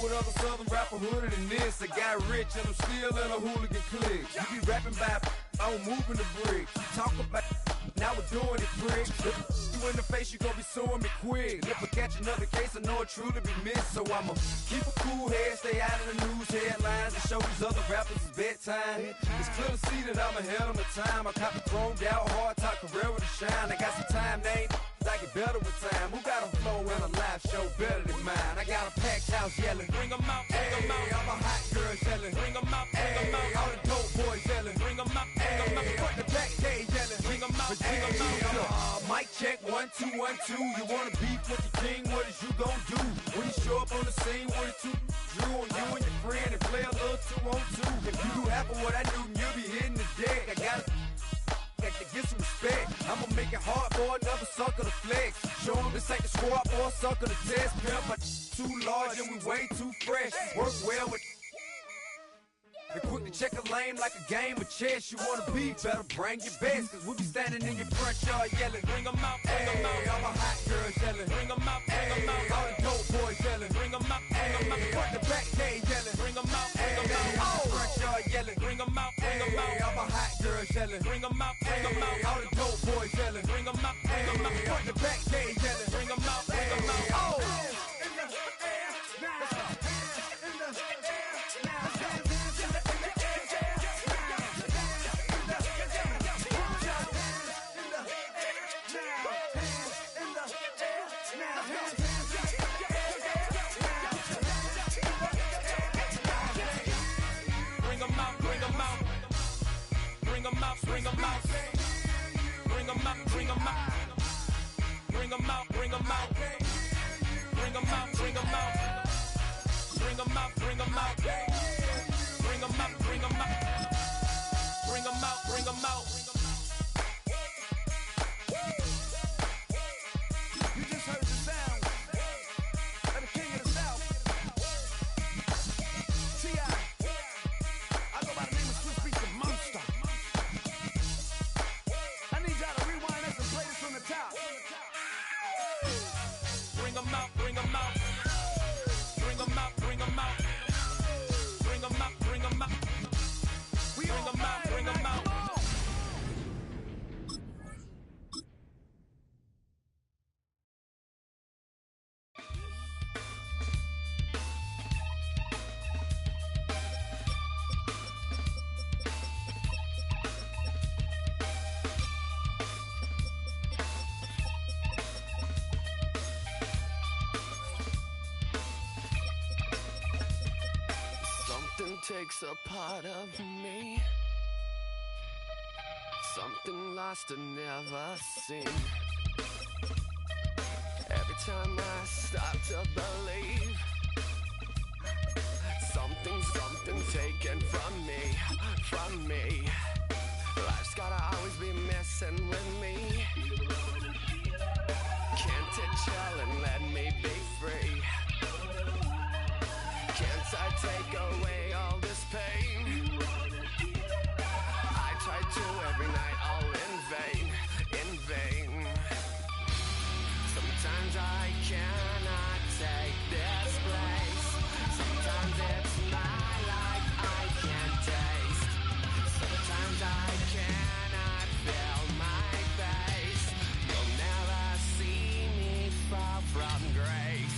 with other southern rapper hooded than this. I got rich and I'm still in a hooligan clique. You be rapping by, I'm moving the bricks. You talk about, now we're doing it, prick. You in the face, you gon' be suing me quick. If I catch another case, I know it truly be missed. So I'ma keep a cool head, stay out of the news headlines, and show these other rappers it's bedtime. It's clear to see that I'm ahead of my time. I copy chromed out, hard top career with a shine. I got some time, name. I get better with time. Who got a flow and a live show better than mine? I got a packed house yelling, bring 'em out, bring 'em out. I'm a hot girl yelling, bring 'em out, bring 'em out. All the dope boys yelling, bring 'em out, bring 'em out. Front the back cage yelling, bring 'em out, bring 'em out. Mic check, 1 2 1 2. You wanna beef with the king? What is you gon' do? When you show up on the scene, 1 2, drew on you and your friend and play a little 2 on 2. If you do half of what I do, you'll be hitting the deck. I got to get some respect. I'ma make it hard for another sucker to flex. Show them this ain't the squad or a sucker to test. Pimp, but too large and we way too fresh. Work well with. They quick to check a lane like a game of chess. You wanna be better, bring your best. Cause we be standing in your front yard yelling, bring 'em out, bring 'em out. All my hot girls yelling, bring 'em out, bring 'em out. All the dope boys yelling, bring 'em out, bring 'em out. Front the back cage yelling, bring 'em out, bring 'em out. All the front yard yelling, bring 'em out, bring 'em out. All my hot girls yelling, bring 'em out, bring 'em out. All the dope boys yelling, bring 'em out, bring 'em out. Front the back cage yelling, bring 'em out, bring 'em out. Oh. Bring 'em out, bring 'em out, bring 'em out, bring 'em out, bring 'em out, bring 'em out, bring 'em out, bring 'em out, bring 'em out, bring 'em out, bring 'em out, bring 'em out, bring 'em out. You just heard the sound of the king of the South, T.I. I go by the name of Swiss Beats the Monster. Bring 'em out, bring 'em out, bring 'em out, bring 'em out, bring 'em out, bring 'em out, bring 'em out, bring 'em out. Takes a part of me, something lost and never seen. Every time I start to believe, something taken from me. Life's gotta always be messing with me. Can't it chill and let me be free? Can't I take away all this pain? I try to every night, all in vain, in vain. Sometimes I cannot take this place. Sometimes it's my life I can't taste. Sometimes I cannot feel my face. You'll never see me fall from grace.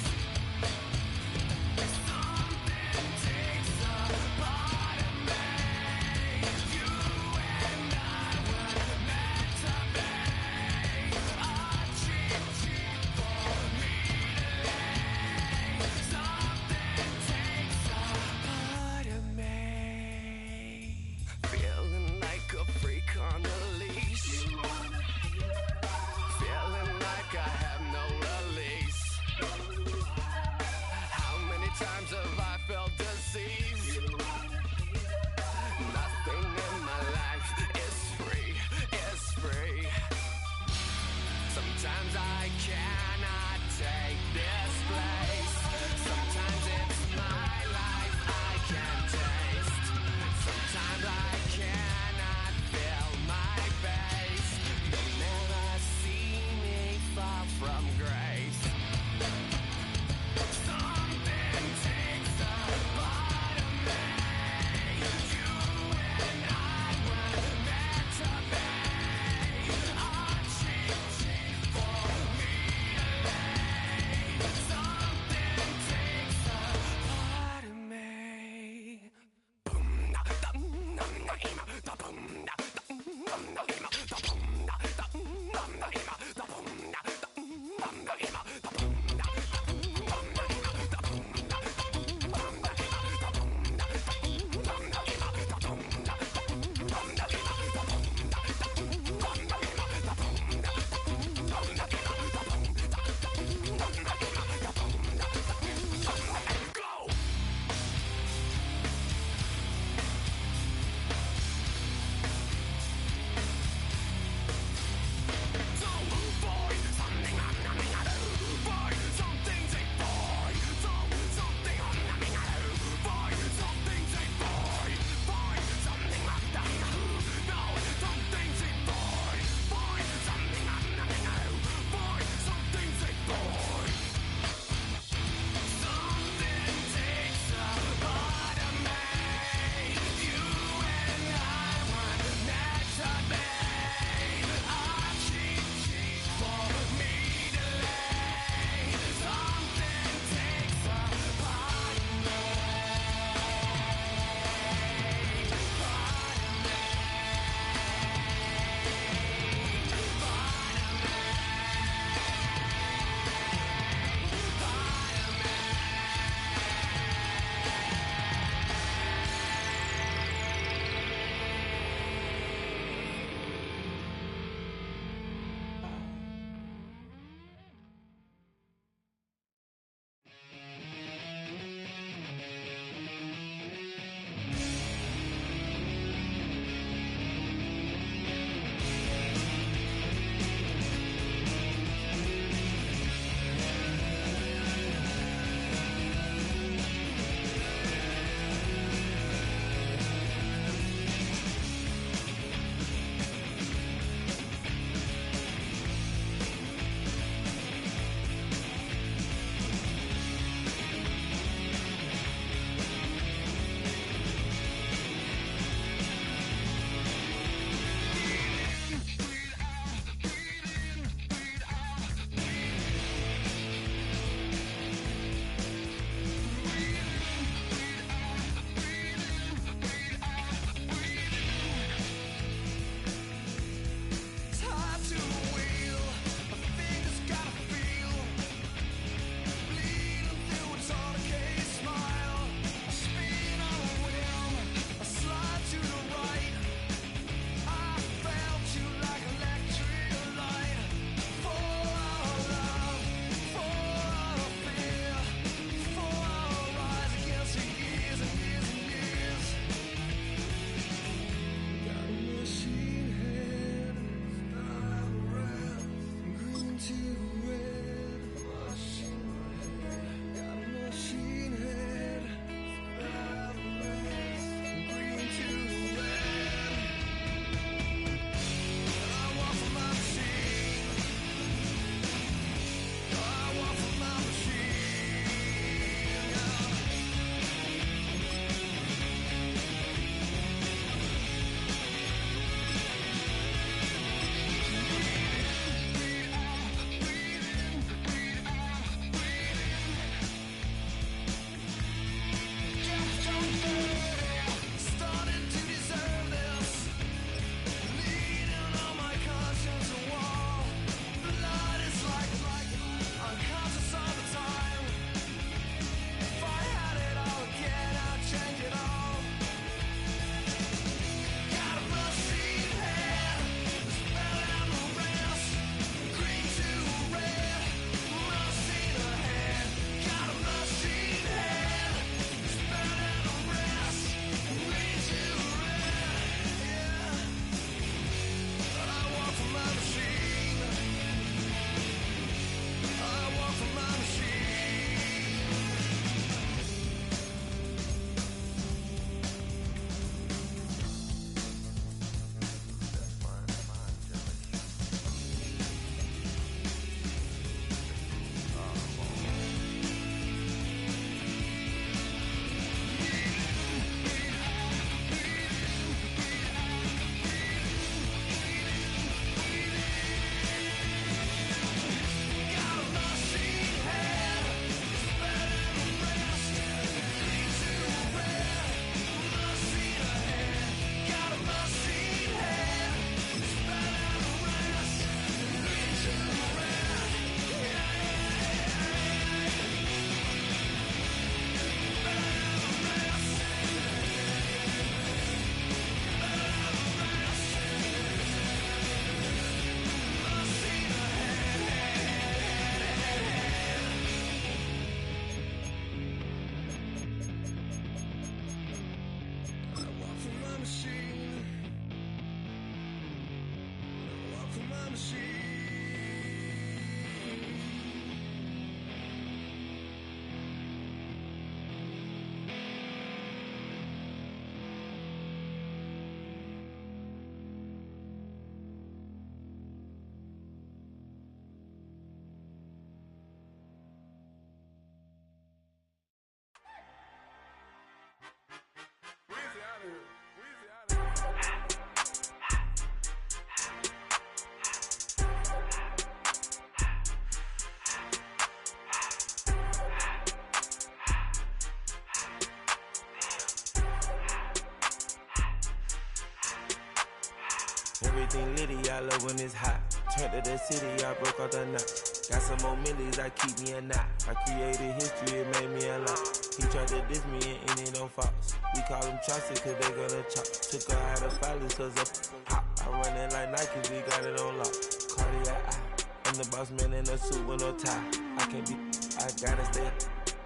Everything litty, I love when it's hot. Turned to the city, I broke out the knot. Got some more millies, I keep me a knot. I created history, it made me a lot. He tried to diss me and it on Fox. We call them Chaucer cause they gonna chop. Took her out of filers cause of hot. I run it like Nike, we got it on lock. Cardiac eye. I'm the boss man in a suit with no tie. I can't be, I gotta stay.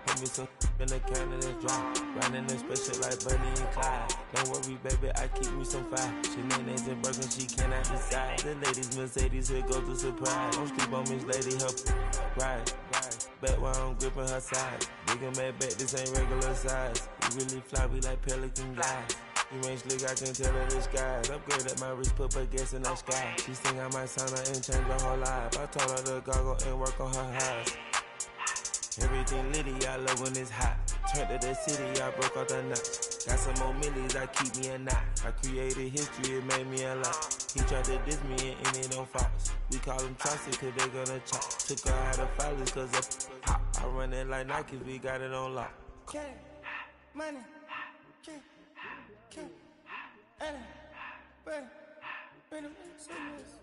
Put me some in the can and it's dry. Riding the special like Bunny and Clyde. Don't worry, baby, I keep me some fire. Shenanigans and Birkin, she cannot decide. The ladies Mercedes, here goes the surprise. Don't sleep on Miss Lady, help ride. Bet while I'm gripping her side. Big and mad bet, this ain't regular size. We really fly, we like pelican guys. You ain't slick, I can tell her the skies. Upgrade at my wrist, put baguettes in the sky. She think I might sign her and change her whole life. I told her to goggle and work on her highs. Everything litty, I love when it's hot. Turned to the city, I broke out the knot. Got some more millies, I keep me a knot. I created history, it made me a lot. He tried to diss me and it on Fox. We call them Chaucer cause they gonna chop. Took her out of filers cause of hot. I run it like Nike, we got it on lock. Cash, money, cash, money, money, money,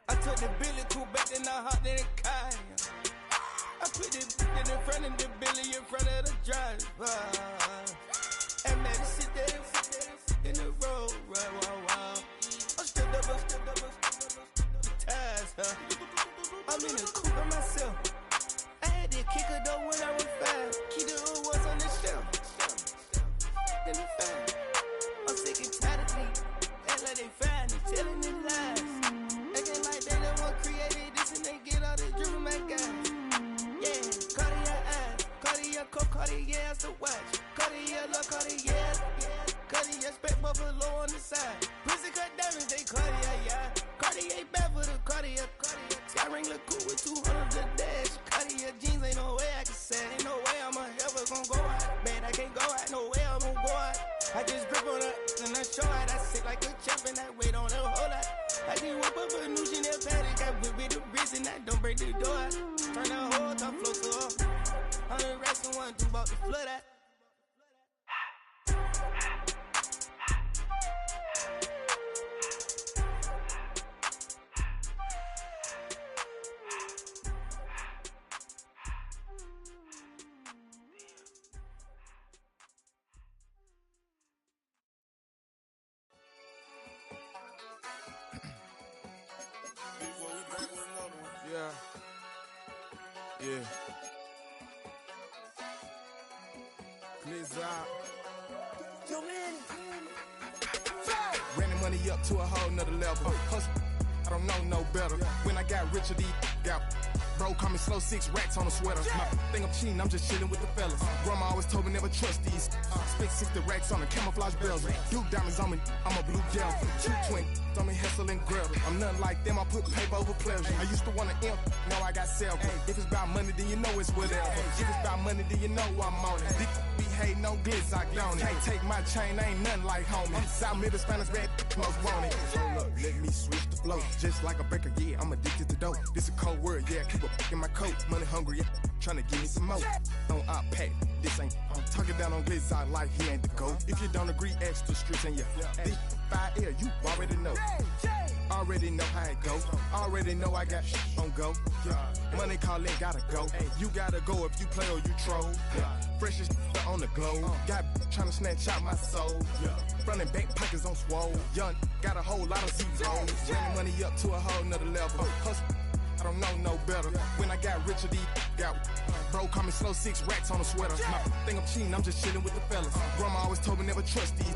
I took the Billy cool back and I hopped in the car. I put the in front of the Billy in front of the driver. And man, sit there in the road, wow. I'm still up, the tires, I'm in the coupe by myself. I had to kick her though when I was 5. Keep the old ones on the shelf. In the fan. I'm sick and tired of me. Act like they find it, telling them lies. Acting like they the one created this and they get all this dribble my guys. Yeah, Cartier eyes, Cartier coat, Cartier ass to watch. Cartier look, Cartier, Cartier spec buffalo on the side. Pussy cut diamonds, they Cartier, yeah. Cartier bad for the Cartier. Sky ring look cool with 200 the dash. Cartier jeans, ain't no way I can say. Ain't no way I'm ever gonna go out. Man, I can't go out, no way I'm gonna go out. I just grip on her and I show out. I sit like a champ and I wait on her whole lot. I just whip up a new Chanel paddock. I whip with the wrist and I don't break the door out. Turn the whole top floor to her. 100 racks and 1 2 about the flood out. Yeah. Glizz out. Running money up to a whole nother level. Hustle, I don't know no better. When I got richer, these got. Bro, call me slow 6 racks on a sweater. My thing I'm cheating, I'm just chilling with the fellas. Grandma always told me never trust these. Spit 60 racks on the camouflage bells. Duke diamonds on me, I'm a blue gel. 220 on me, Hessel and Gretel. I'm nothing like them, I put paper over pleasure. I used to want to imp, now I got self. If it's about money, then you know it's whatever. If it's about money, then you know I'm on it. Be hating on glitz, I don't it. Can't take my chain, ain't nothing like homie. South Middle Spanish red, most want it. Hold up, let me switch the flow. Just like a baker, yeah, I'm addicted to dope. This a cold word, yeah, keep a in my coat. Money hungry, yeah, tryna give me some more. On op pack, this ain't. I'm talking down on glitz, I like he ain't the goat. If you don't agree, ask the streets and yeah. This 5 air, you already know. Already know how it go. Already know I got on go. Money calling, gotta go. You gotta go if you play or you troll. Freshest on the globe. Got tryna snatch out my soul. Running back pockets on swole. Young, got a whole lot of zeros. Running money up to a whole nother level. Hustle, I don't know no better. When I got richer, these got. Bro, call me slow 6 racks on a sweater. My thing I'm cheating, I'm just chilling with the fellas. Grandma always told me never trust these.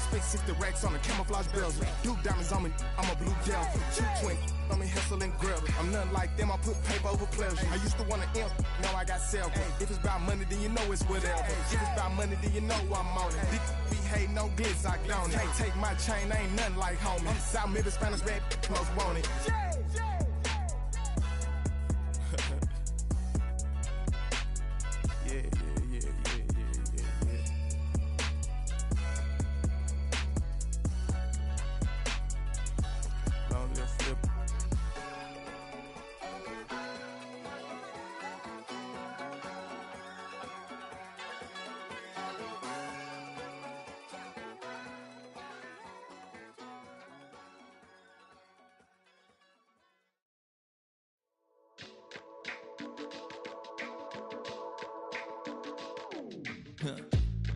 Spit 60 racks on the camouflage bells. Duke diamonds on me, I'm a blue gel. 220 on me, Hessel and Gretel. I'm nothing like them, I put paper over pleasure. I used to want to imp, now I got self. If it's about money, then you know it's whatever. If it's about money, then you know I'm on it. Be hating on glitz, I don't it. Can't take my chain, ain't nothing like homie. South Middle Spanish red, most want it.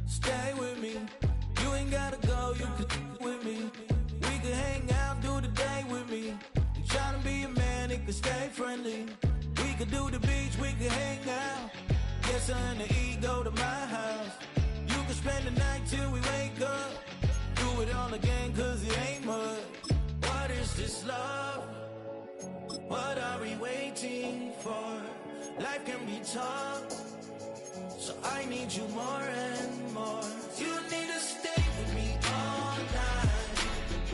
Stay with me. You ain't gotta go, you could with me. We could hang out, do the day with me. You tryna be a man, it could stay friendly. We could do the beach, we could hang out. Yes, her and the E go to my house. You could spend the night till we wake up. Do it all again, cause it ain't much. What is this love? What are we waiting for? Life can be tough, so I need you more and more. You need to stay with me all night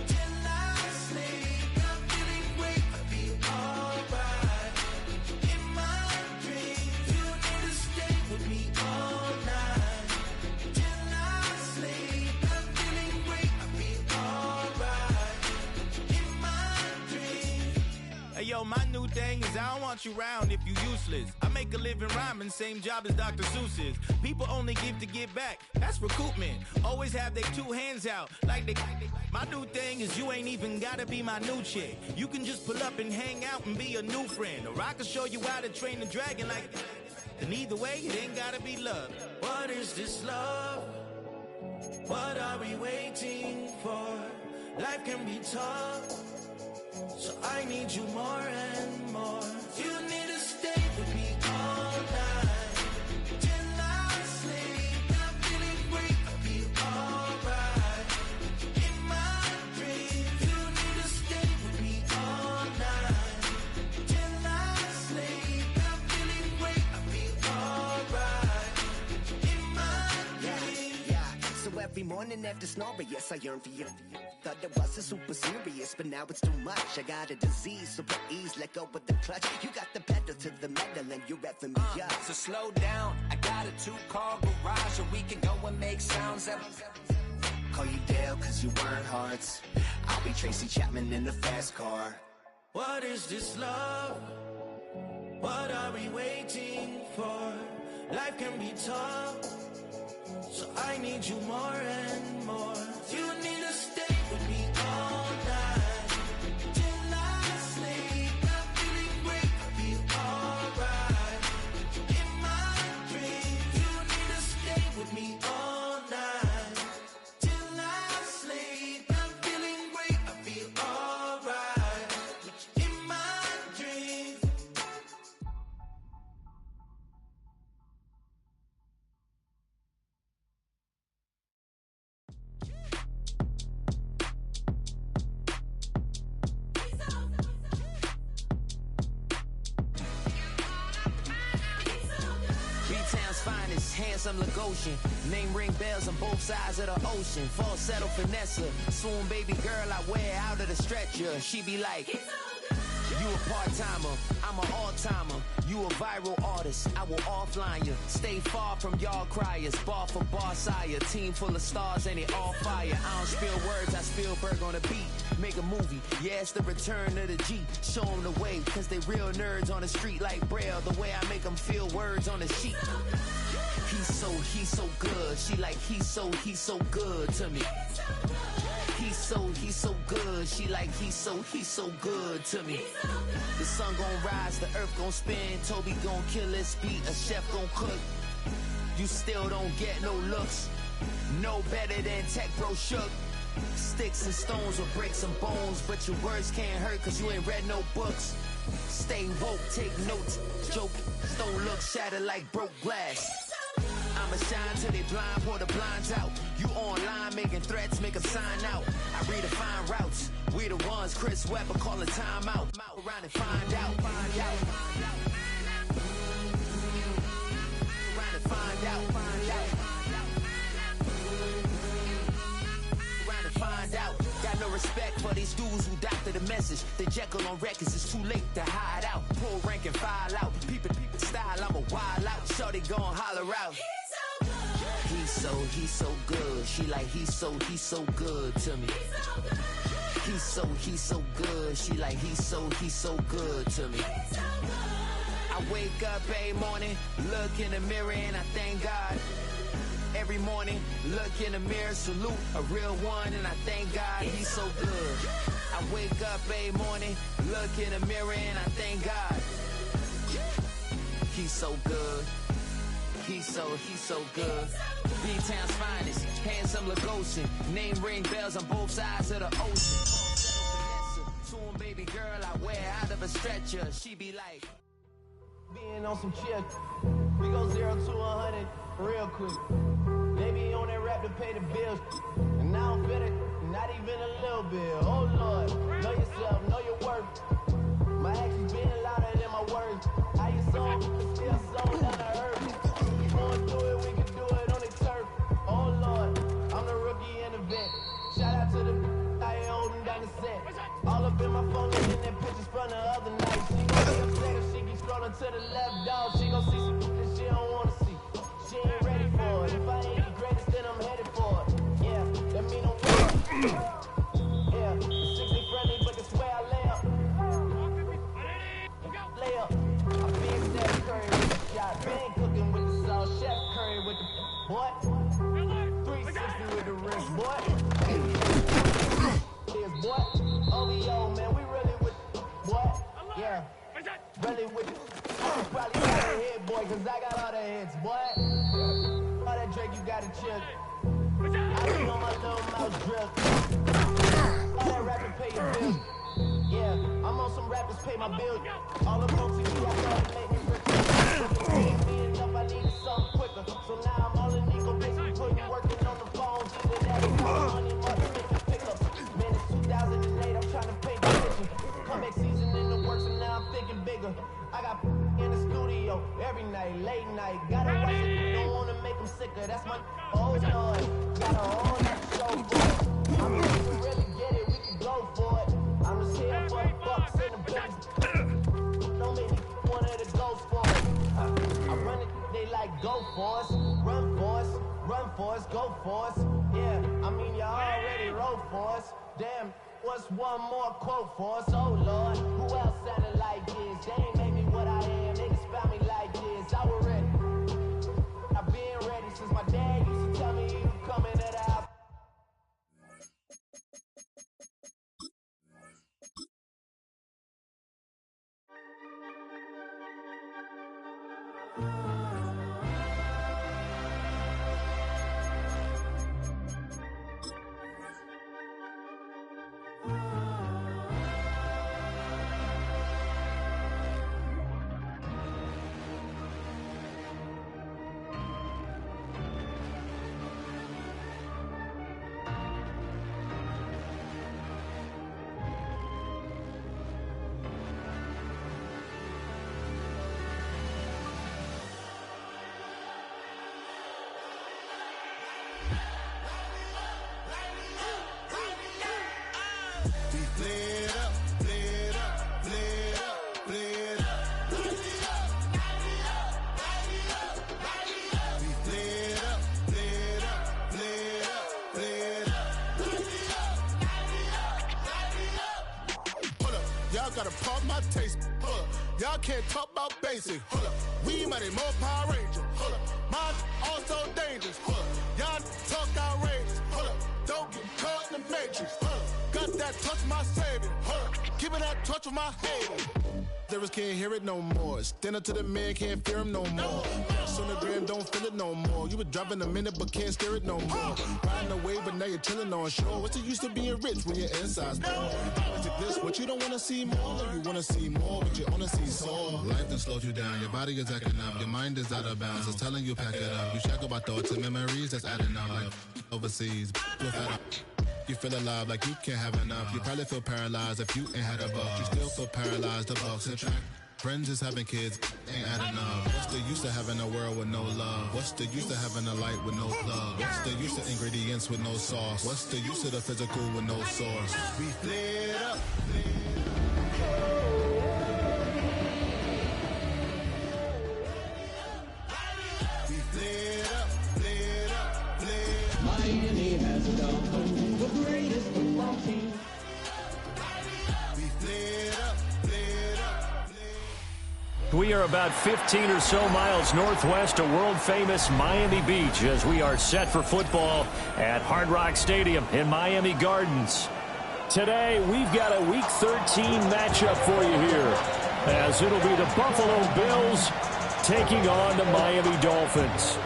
till I sleep. I'm feeling great, I'll be alright. In my dreams, you need to stay with me all night till I sleep. I'm feeling great, I'll be alright. In my dreams. Hey yo, my new thing is I don't want you around if you useless. I make a living rhyming, same job as Dr. Seuss's. People only give to get back, that's recoupment. Always have their two hands out, like they. My new thing is you ain't even gotta be my new chick. You can just pull up and hang out and be a new friend. Or I can show you how to train the dragon like. And either way, it ain't gotta be love. What is this love? What are we waiting for? Life can be tough, so I need you more and more. You need to stay with me all night till I sleep. I'm feeling great, I'll be alright. In my dreams, you need to stay with me all night till I sleep. I'm feeling great, I'll be alright. In my dreams. Yeah. So every morning after snoring, yes, I yearn for you. Thought it wasn't super serious, but now it's too much. I got a disease, so please let go with the clutch. You got the pedal to the metal and you're reffing me up. So slow down, I got a 2-car garage, and we can go and make sounds that. Call you Dale, cause you weren't hearts. I'll be Tracy Chapman in the fast car. What is this love? What are we waiting for? Life can be tough, so I need you more and more. You need to stay with me all night till I sleep. I'm feeling great, I'll be alright. In my dreams, you need to stay with me all night till I sleep. I'm feeling great, I'll be alright. In my dreams. B-Town's finest, handsome Lagosian. Name ring bells on both sides of the ocean. Falsetto Vanessa, swoon baby girl I wear out of the stretcher. She be like, you a part-timer, I'm an all-timer. You a viral artist, I will offline you. Stay far from y'all criers, bar for bar sire. Team full of stars and it all fire. I don't spill words, I Spielberg on the beat. Make a movie, yeah, it's the return of the G. Show them the way, cause they real nerds on the street like Braille. The way I make them feel words on the sheet. He's so good. She like, he's so good to me. He's so good. She like, he's so good to me. The sun gon' rise, the earth gon' spin. Toby gon' kill this beat, a chef gon' cook. You still don't get no looks. No better than Tech Bro Shook. Sticks and stones or bricks and bones, but your words can't hurt cause you ain't read no books. Stay woke, take notes, joke. Don't look shattered like broke glass. I'ma shine till they blind, pour the blinds out. You online making threats, make them sign out. I redefine routes. We the ones Chris Webber calling time out. Around and find out. Around and find out. Around and find out. Got no respect for these dudes who doctor the message. The Jekyll on records, it's too late to hide out. Pull rank and file out. Peepin' style, I'm a wild out. Shorty gon' holler out. He's so good. She like, he's so good to me. He's so good. She like, he's so good to me. I wake up every morning, look in the mirror and I thank God. Every morning, look in the mirror, salute a real one and I thank God he's so good. I wake up every morning, look in the mirror and I thank God. He's so good. He's so good. B-Town's finest, handsome Lagosian. Name ring bells on both sides of the ocean. Soon baby girl I wear out of a stretcher. She be like, being on some chill. We go 0 to 100 real quick. They be on that rap to pay the bills. And I don't feel it, not even a little bit. Oh Lord, know yourself, know your worth. My actions being louder than my words. How you sold, but still sold down to earth. You wanna do it, we can do it on the turf. Oh Lord, I'm the rookie in the vet. Shout out to the I ain't holding down the set. All up in my phone, looking at pictures from the other night. She gon' be upset if she keep scrolling to the left, dog. She gon' see some that she don't wanna see. She ain't ready for it. If I ain't the greatest, then I'm headed for it. Yeah, that mean I'm winning. Yeah, the 60 friendly, but the way I lay up. Lay up. I been Steph Curry with the shot. Been cooking with the sauce. Chef Curry with the boy. 360 with the wrist, boy. Is boy. OVO, man, we really with boy. Yeah. Really with it. I can probably got a hit, boy, cause I got all the hits, boy. All that Drake, you gotta chill. I been on my little mouse drip. All that rapping pay your bills. Yeah, I'm on some rappers pay my bills. All up on TV, I gotta make me rich. Me enough, I needed something quicker. So now I'm all in Nico, basically putting working on the phones. Either that or money, mother making pickups. Man, it's 2008, I'm trying to pay the attention. Comeback season in the works, and now I'm thinking bigger. I got in the studio every night, late night. Gotta watch it, don't wanna make them sicker. That's my oh Lord. Got a whole lot to show for it. I'm ready to really get it, we can go for it. I'm just here for the bucks and the bills. Don't make me one of the ghosts for it. I run it, they like go for us, run for us, run for us, go for us. Yeah, I mean you already wrote for us. Damn. What's one more quote for us? Oh Lord, who else sounded like this? They ain't made me what I am, niggas found me like this. I was ready, I've been ready since my dad used to tell me he was coming to the house. Gotta pump my taste. Hold up. Y'all can't talk about basic. Hold up. We mighty more Power Ranger. Hold up. Mine also dangerous. Hold up. Y'all talk outrageous. Hold up. Don't get caught in the matrix. Hold up. Got that touch my savior. Hold up. Keeping that touch with my haters. Lyrics can't hear it no more. Stand up to the man, can't fear him no more. Sonogram don't feel it no more. You were driving a minute but can't steer it no more. Riding away but now you're chilling on shore. What's the use of being rich when your inside's poor? This what you don't wanna see more. You wanna see more but you wanna see sore. Life done slowed you down. Your body is acting up. Your mind is out of bounds. It's telling you pack it up. You shackle by thoughts and memories that's adding up. Like overseas. You feel alive like you can't have enough. You probably feel paralyzed if you ain't had a buck. You still feel paralyzed, the bucks and track. Friends is having kids, ain't adding up. What's the use of having a world with no love? What's the use of having a light with no plug? What's the use of ingredients with no sauce? What's the use of the physical with no source? We flared up. We flared up, flared up, flared up. Miami has a dolphin, the greatest football team. We flared up, flared up. We are about 15 or so miles northwest of world-famous Miami Beach as we are set for football at Hard Rock Stadium in Miami Gardens. Today, we've got a Week 13 matchup for you here, as it'll be the Buffalo Bills taking on the Miami Dolphins.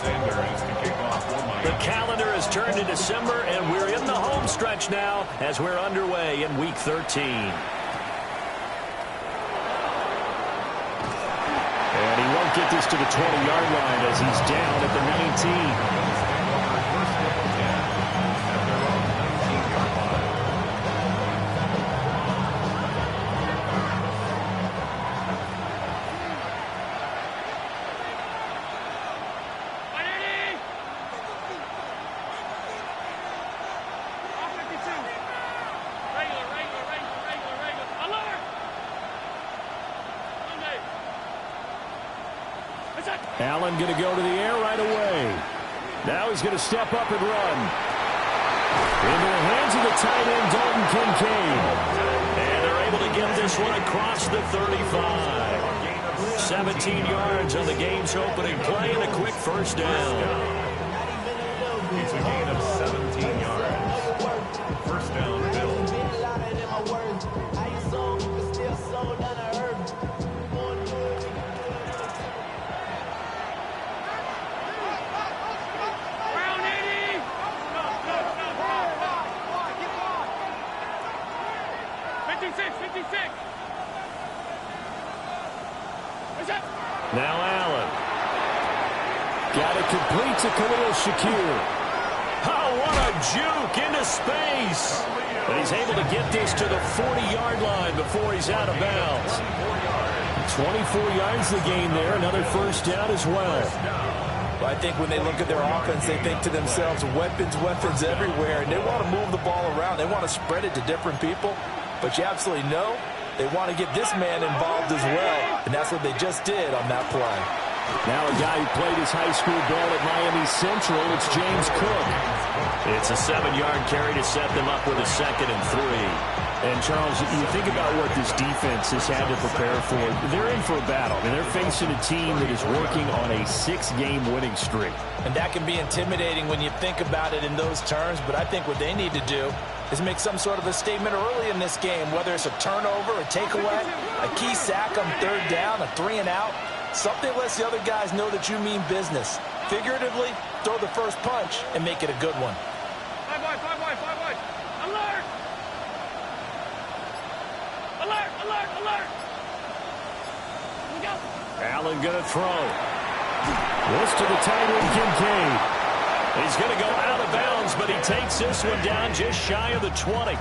The calendar has turned to December, and we're in the home stretch now as we're underway in Week 13. And he won't get this to the 20-yard line as he's down at the 19. Allen going to go to the air right away. Now he's going to step up and run. Into the hands of the tight end, Dalton Kincaid. And they're able to get this one across the 35. 17 yards on the game's opening play and a quick first down. It's a gain of 17 yards. First down, Bills. Now Allen. Got it complete to Khalil Shakir. Oh, what a juke into space. But he's able to get this to the 40-yard line before he's out of bounds. 24 yards the gain there. Another first down as well. Well, I think when they look at their offense, they think to themselves, weapons, weapons everywhere. And they want to move the ball around. They want to spread it to different people. But you absolutely know they want to get this man involved as well. And that's what they just did on that play. Now a guy who played his high school ball at Miami Central, it's James Cook. It's a 7-yard carry to set them up with a 2nd and 3. And, Charles, you think about what this defense has had to prepare for. They're in for a battle. I mean, they're facing a team that is working on a 6-game winning streak. And that can be intimidating when you think about it in those terms. But I think what they need to do is make some sort of a statement early in this game, whether it's a turnover, a takeaway, a key sack on 3rd down, a 3-and-out. Something lets the other guys know that you mean business. Figuratively, throw the first punch and make it a good one. 5 wide. Alert! Alert! Here we go. Allen going to throw. This to the tight end, Kincaid. He's going to go out of bounds, but he takes this one down just shy of the 20.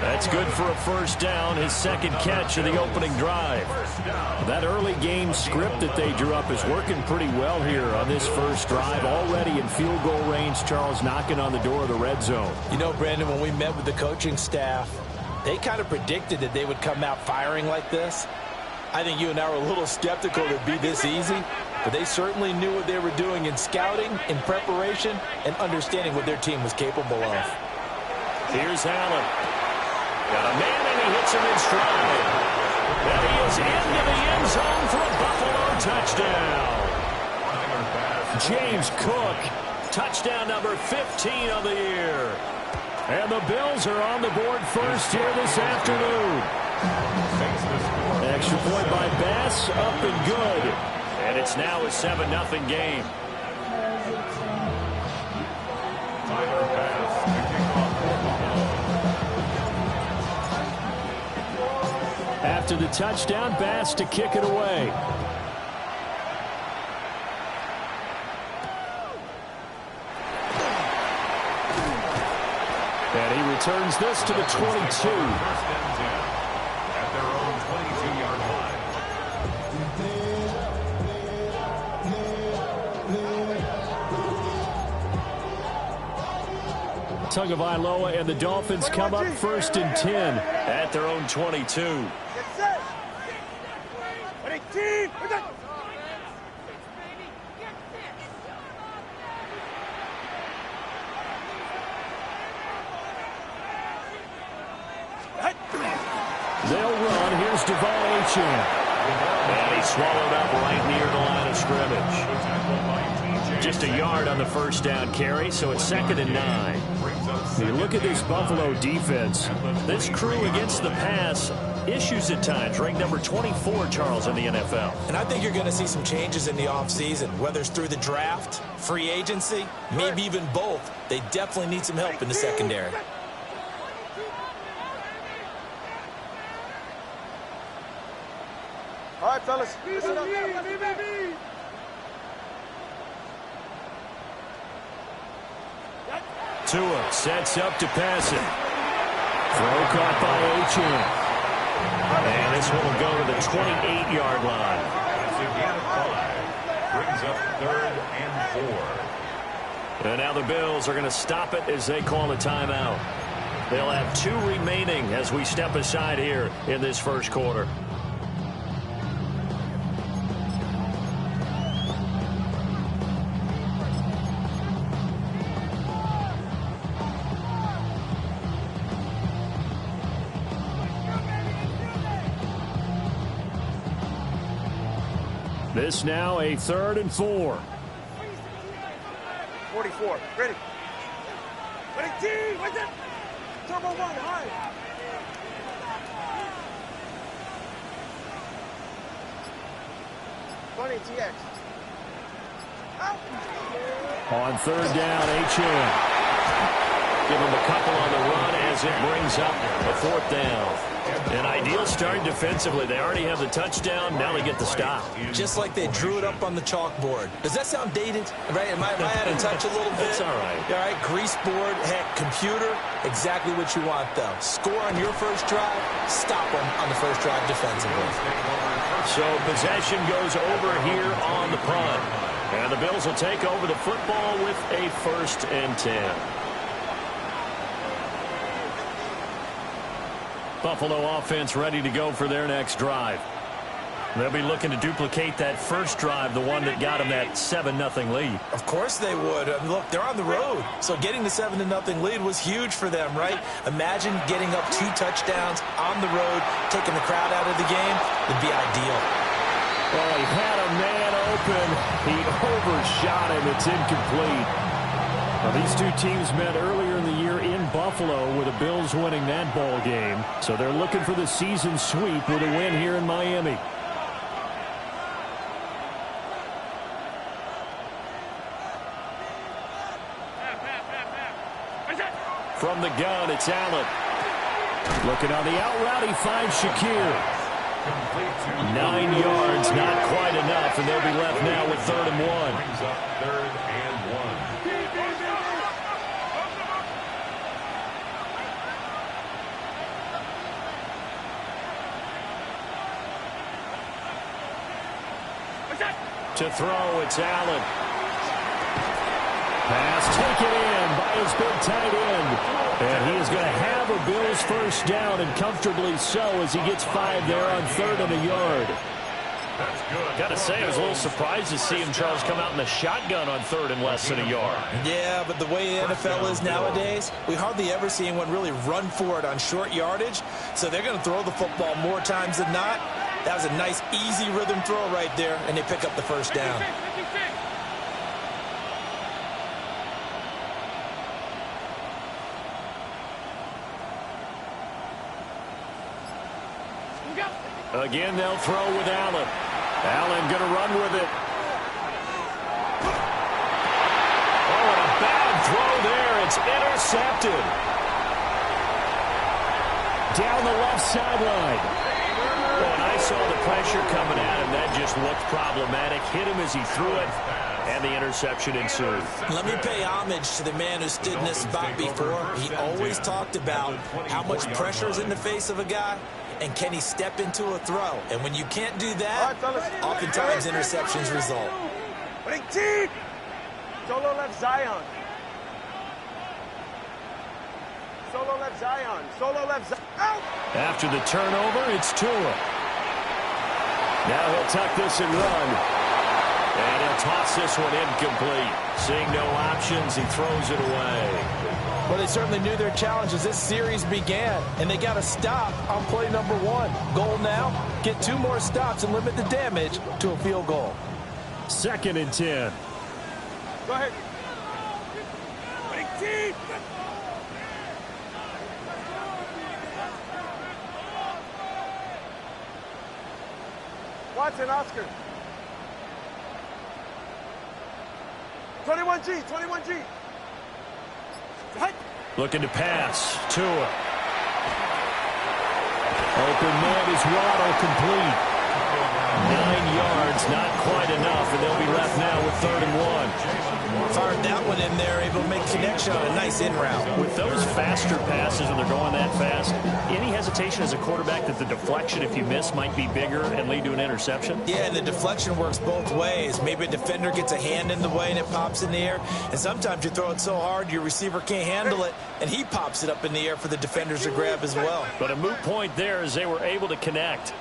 That's good for a first down, his 2nd catch of the opening drive. That early game script that they drew up is working pretty well here on this first drive. Already in field goal range, Charles knocking on the door of the red zone. You know, Brandon, when we met with the coaching staff, they kind of predicted that they would come out firing like this. I think you and I were a little skeptical it would be this easy, but they certainly knew what they were doing in scouting, in preparation, and understanding what their team was capable of. Here's Allen. Got a man, and he hits him in stride. And he is into the end zone for a Buffalo touchdown. James Cook, touchdown number 15 of the year. And the Bills are on the board first here this afternoon. Extra point by Bass, up and good. And it's now a 7-0 game. After the touchdown, Bass to kick it away. And he returns this to the 22. At their own 22-yard line. Tagovailoa and the Dolphins come up 1st and 10 at their own 22. They'll run. Here's Devon Achane. And he's swallowed up right near the line of scrimmage. Just a yard on the first down carry, so it's 2nd and 9. You look at this Buffalo defense. This crew against the pass, issues at times. Ranked number 24, Charles, in the NFL. And I think you're going to see some changes in the offseason, whether it's through the draft, free agency, maybe even both. They definitely need some help in the secondary. All right, fellas. Listen up. Tua sets up to pass it. Throw caught by Achane. And this one will go to the 28-yard line. That's a gain of 5. Brings up 3rd and 4. And now the Bills are going to stop it as they call a timeout. They'll have 2 remaining as we step aside here in this first quarter. This now a 3rd and 4. 44. Ready. Ready, T. What's it? Turbo 1, high. Funny, TX. Out. On 3rd down, Achane. Give him a couple on the run as it brings up a 4th down. An ideal start defensively. They already have the touchdown. Now they get the stop. Just like they drew it up on the chalkboard. Does that sound dated? Right? Am I out of touch a little bit? That's all right. All right, grease board, heck, computer, exactly what you want, though. Score on your first drive, stop them on the first drive defensively. So possession goes over here on the punt. And the Bills will take over the football with a 1st and 10. Buffalo offense ready to go for their next drive. They'll be looking to duplicate that first drive, the one that got them that 7-0 lead. Of course they would. I mean, look, they're on the road. So getting the 7-0 lead was huge for them, right? Imagine getting up 2 touchdowns on the road, taking the crowd out of the game. Would be ideal. Well, he had a man open. He overshot him. It's incomplete. Now, these 2 teams met earlier in the year in Buffalo with the Bills winning that ball game. So they're looking for the season sweep with a win here in Miami. From the gun, it's Allen. Looking on the out route, he finds Shakir. 9 yards, not quite enough, and they'll be left now with 3rd and 1. Brings up 3rd and 1. To throw, it's Allen. Pass taken in by his big tight end. And he is going to have a Bills first down, and comfortably so, as he gets 5 there on 3rd and a yard. Got to say, I was a little surprised to see him, Charles, come out in the shotgun on 3rd and less than a yard. Yeah, but the way the NFL is nowadays, we hardly ever see anyone really run for it on short yardage. So they're going to throw the football more times than not. That was a nice, easy rhythm throw right there, and they pick up the first down. Again, they'll throw with Allen. Allen going to run with it. Oh, and a bad throw there. It's intercepted. Down the left sideline. Oh, and I saw the pressure coming at him. That just looked problematic. Hit him as he threw it, and the interception ensued. Let me pay homage to the man who stood in this spot before. He always talked about how much pressure is in the face of a guy, and can he step into a throw? And when you can't do that, oftentimes interceptions result. Ready, T. Solo left Zion. Solo left Zion. Solo left Zion. Out! After the turnover, it's Tua. Now he'll tuck this and run. And he'll toss this one incomplete. Seeing no options, he throws it away. Well, they certainly knew their challenge as this series began, and they got to stop on play number 1. Goal now, get 2 more stops and limit the damage to a field goal. 2nd and 10. Go ahead. Watson, Oscar. 21G, 21G. Looking to pass. Tua. Open man is Waddle, complete. 9 yards, not quite enough, and they'll be left now with 3rd and 1. Fired that one in there, able to make connection on a nice in route. With those faster passes and they're going that fast, any hesitation as a quarterback that the deflection, if you miss, might be bigger and lead to an interception? Yeah, and the deflection works both ways. Maybe a defender gets a hand in the way and it pops in the air, and sometimes you throw it so hard your receiver can't handle it, and he pops it up in the air for the defenders to grab as well. But a moot point there as they were able to connect.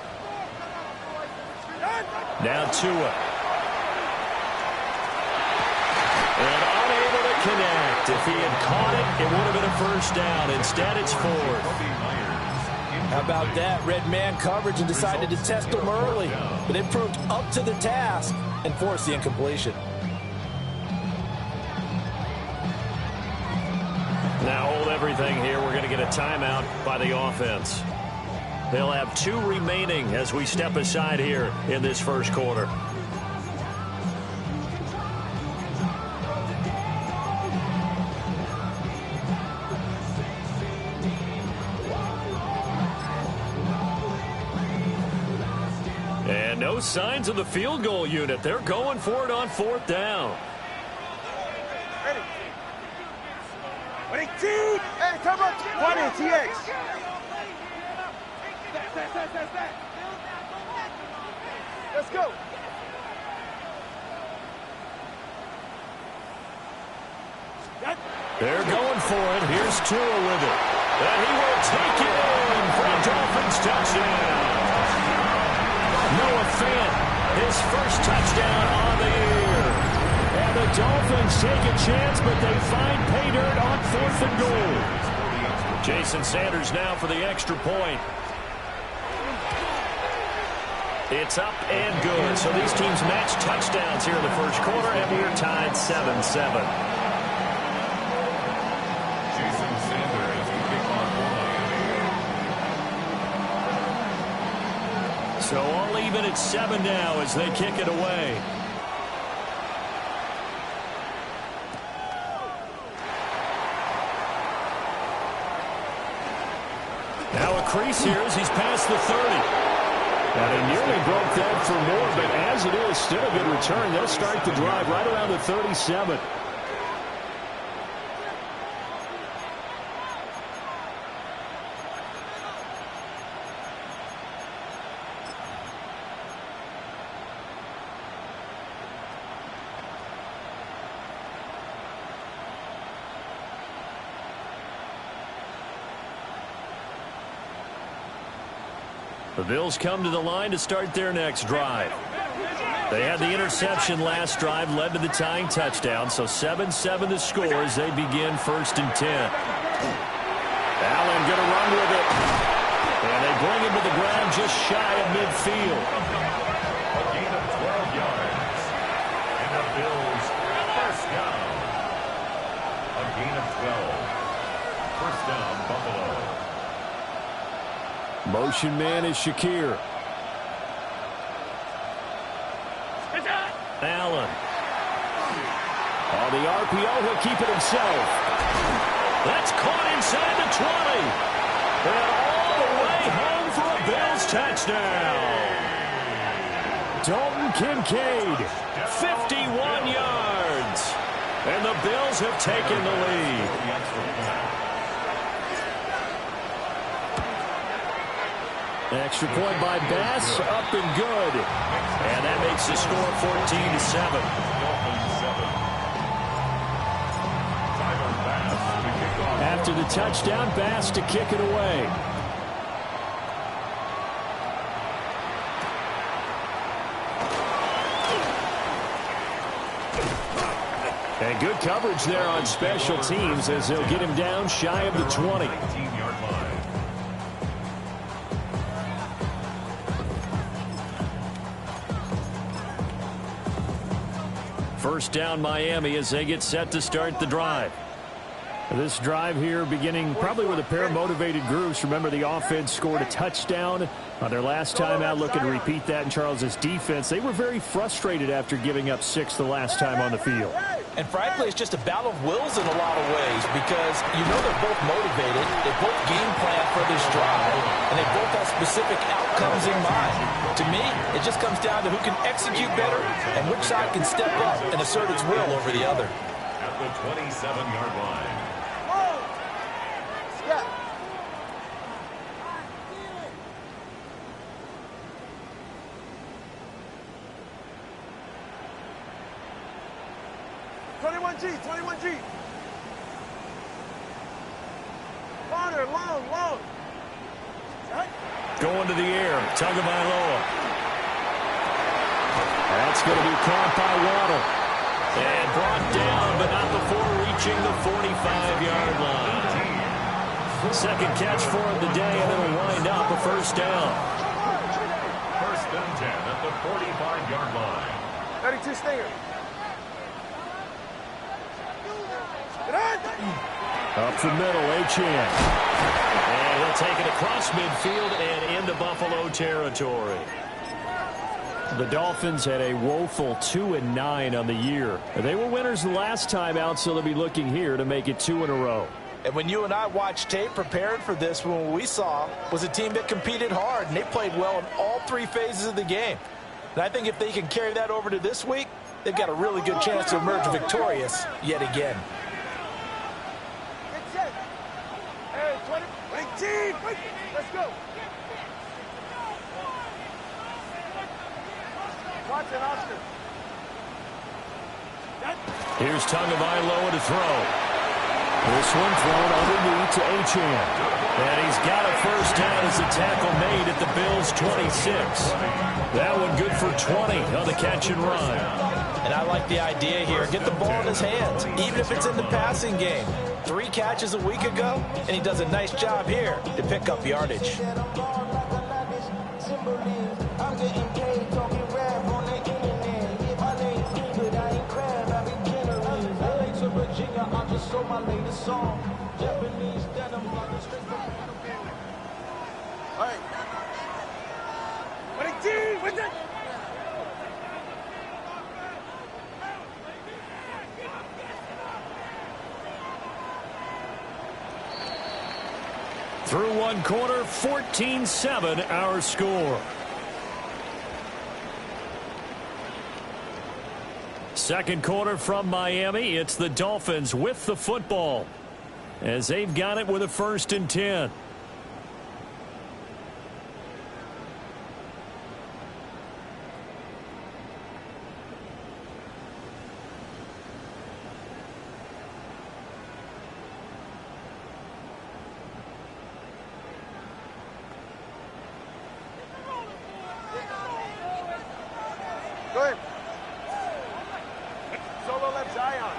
Now Tua. And unable to connect. If he had caught it, it would have been a first down. Instead, it's 4th. How about that? Red man coverage and decided to test him early. But it proved up to the task and forced the incompletion. Now hold everything here. We're going to get a timeout by the offense. They'll have 2 remaining as we step aside here in this first quarter. And no signs of the field goal unit. They're going for it on 4th down. Ready. Ready, T. Hey, come on. 20, TX. Let's go. They're going for it. Here's Tua with it. And he will take it in for a Dolphins touchdown. Noah Fant, his first touchdown on the year. And the Dolphins take a chance, but they find pay dirt on 4th and goal. Jason Sanders now for the extra point. It's up and good. So these teams match touchdowns here in the first quarter, and we're tied 7-7. Jason Sanders will kick off one. So all even at 7 now as they kick it away. Now a crease here as he's past the 30. And he nearly broke that for more, but as it is, still a good return. They'll start the drive right around the 37. The Bills come to the line to start their next drive. They had the interception last drive, led to the tying touchdown, so 7-7 the score as they begin 1st and 10. Allen going to run with it. And they bring him to the ground just shy of midfield. A gain of 12 yards. And the Bills first down. A gain of 12. First down, Buffalo. Motion man is Shakir. Allen. On the RPO, he'll keep it himself. That's caught inside the 20. And all the way home for a Bills touchdown. Dalton Kincaid, 51 yards. And the Bills have taken the lead. Extra point by Bass, up and good. And that makes the score 14-7. After the touchdown, Bass to kick it away. And good coverage there on special teams as they'll get him down shy of the 20. 19-yard line. First down Miami as they get set to start the drive. This drive here beginning probably with a pair of motivated groups. Remember, the offense scored a touchdown on their last time out. Looking to repeat that in Charles's defense. They were very frustrated after giving up 6 the last time on the field. And frankly, it's just a battle of wills in a lot of ways because you know they're both motivated. They both game plan for this drive, and they both have specific outcomes in mind. To me, it just comes down to who can execute better and which side can step up and assert its will over the other. At the 27-yard line. Yeah. 21G. Corner, long. Going to the air, Tagovailoa. That's going to be caught by Waddle. And brought down, but not before reaching the 45-yard line. Second catch for him today, and it'll wind up a first down. First and 10 at the 45-yard line. 32 Stinger. Up the middle, Achane. And he'll take it across midfield and into Buffalo territory. The Dolphins had a woeful 2-9 on the year. They were winners the last time out, so they'll be looking here to make it 2 in a row. And when you and I watched tape preparing for this, what we saw was a team that competed hard, and they played well in all 3 phases of the game. And I think if they can carry that over to this week, they've got a really good chance to emerge victorious yet again. Hey, 20, let's go. Watch it, Oscar. Here's Tagovailoa to throw. This one thrown underneath to Achane. And he's got a first down as the tackle made at the Bills' 26. That one good for 20 on the catch and run. And I like the idea here. Get the ball in his hands, even if it's in the passing game. 3 catches a week ago, and he does a nice job here to pick up yardage. All right. 22, with it. Through one quarter, 14-7 our score. Second quarter from Miami. It's the Dolphins with the football as they've got it with a 1st and 10. Go ahead. Solo left Zion.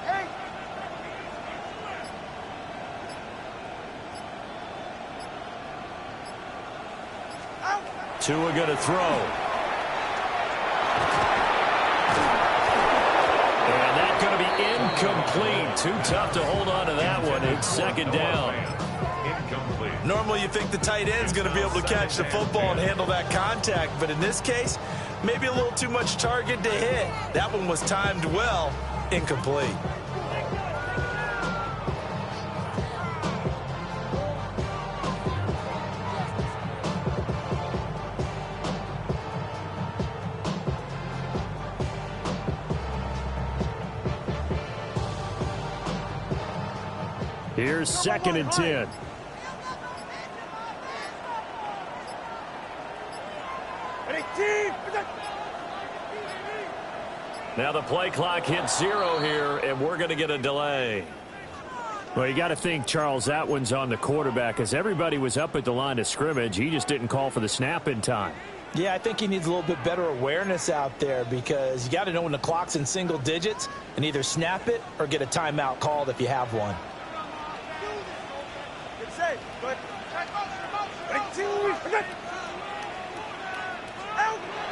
Hey. Out. Tua going to throw. And that's going to be incomplete. Too tough to hold on to that one. It's 2nd down. Normally you think the tight end's going to be able to catch the football and handle that contact, but in this case, maybe a little too much target to hit. That one was timed well, incomplete. Here's 2nd and 10. Now the play clock hits 0 here, and we're going to get a delay. Well, you got to think, Charles, that one's on the quarterback, as everybody was up at the line of scrimmage. He just didn't call for the snap in time. Yeah, I think he needs a little bit better awareness out there because you got to know when the clock's in single digits and either snap it or get a timeout called if you have one.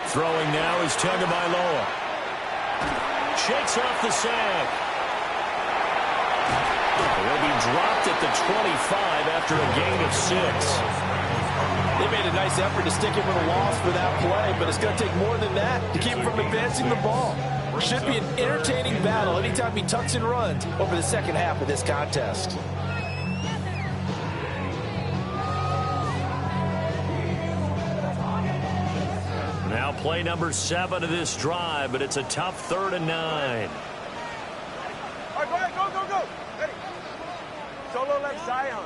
Throwing now is Tagovailoa. Shakes off the sack. He'll be dropped at the 25 after a gain of 6. They made a nice effort to stick him with a loss for that play, but it's going to take more than that to keep him from advancing the ball. Should be an entertaining battle anytime he tucks and runs over the second half of this contest. Now play number 7 of this drive, but it's a tough 3rd and 9. All right, go ahead, go. Ready. Solo left Zion.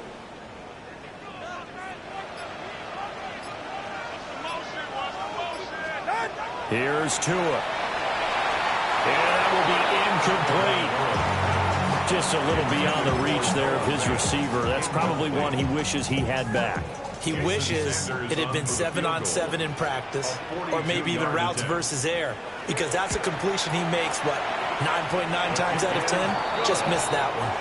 Here's Tua. And that will be incomplete. Just a little beyond the reach there of his receiver. That's probably one he wishes he had back. He wishes it had been 7-on-7 in practice, or maybe even routes versus air, because that's a completion he makes, 9.9 times out of 10? Just missed that one.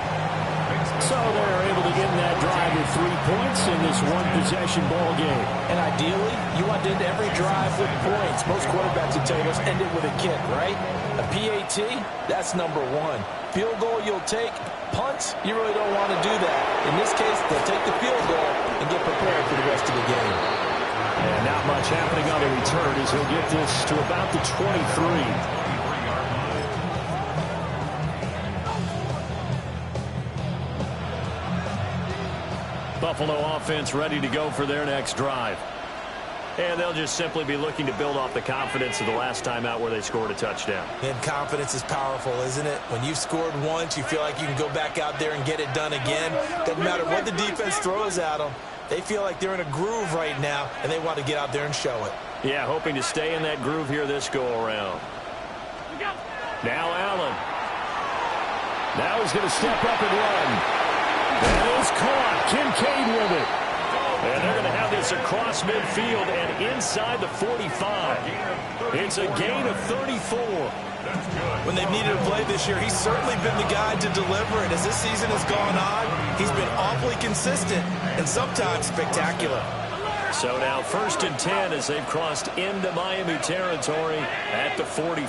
So they're able to get in that drive with 3 points in this one-possession ball game. And ideally, you want to end every drive with points. Most quarterbacks and tailors end it with a kick, right? A PAT, that's number 1. Field goal you'll take. Punts, you really don't want to do that. In this case, they'll take the field goal and get prepared for the rest of the game. And not much happening on the return as he'll get this to about the 23. Buffalo offense ready to go for their next drive. And they'll just simply be looking to build off the confidence of the last time out where they scored a touchdown. And confidence is powerful, isn't it? When you've scored once, you feel like you can go back out there and get it done again. Doesn't matter what the defense throws at them. They feel like they're in a groove right now, and they want to get out there and show it. Yeah, hoping to stay in that groove here this go-around. Now Allen. Now he's going to step up and run. That is caught. Kincaid with it. And they're going to have this across midfield and inside the 45. It's a gain of 34. When they've needed a play this year, he's certainly been the guy to deliver it. As this season has gone on, he's been awfully consistent and sometimes spectacular. So now 1st and 10 as they've crossed into Miami territory at the 43.